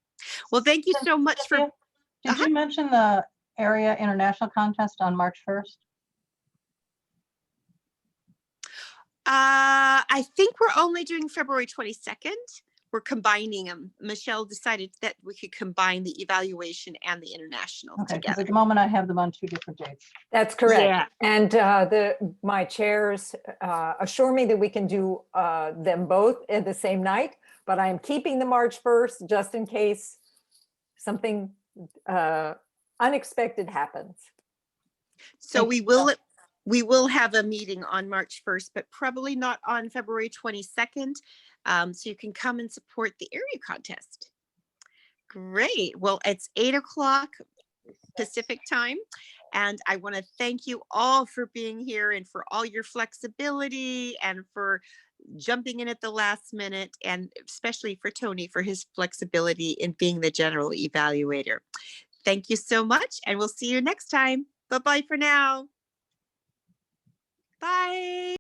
Well, thank you so much for. Did you mention the area international contest on March 1st? I think we're only doing February 22nd. We're combining them. Michelle decided that we could combine the evaluation and the international Okay, because together. at the moment I have them on 2 different dates. That's correct. Yeah. And my chairs assure me that we can do them both at the same night, but I am keeping the March 1st just in case something unexpected happens. So we will have a meeting on March 1st, but probably not on February 22nd. So you can come and support the area contest. Great. Well, it's 8 o'clock Pacific time. And I want to thank you all for being here and for all your flexibility and for jumping in at the last minute, and especially for Tony for his flexibility in being the general evaluator. Thank you so much, and we'll see you next time. Bye-bye for now. Bye.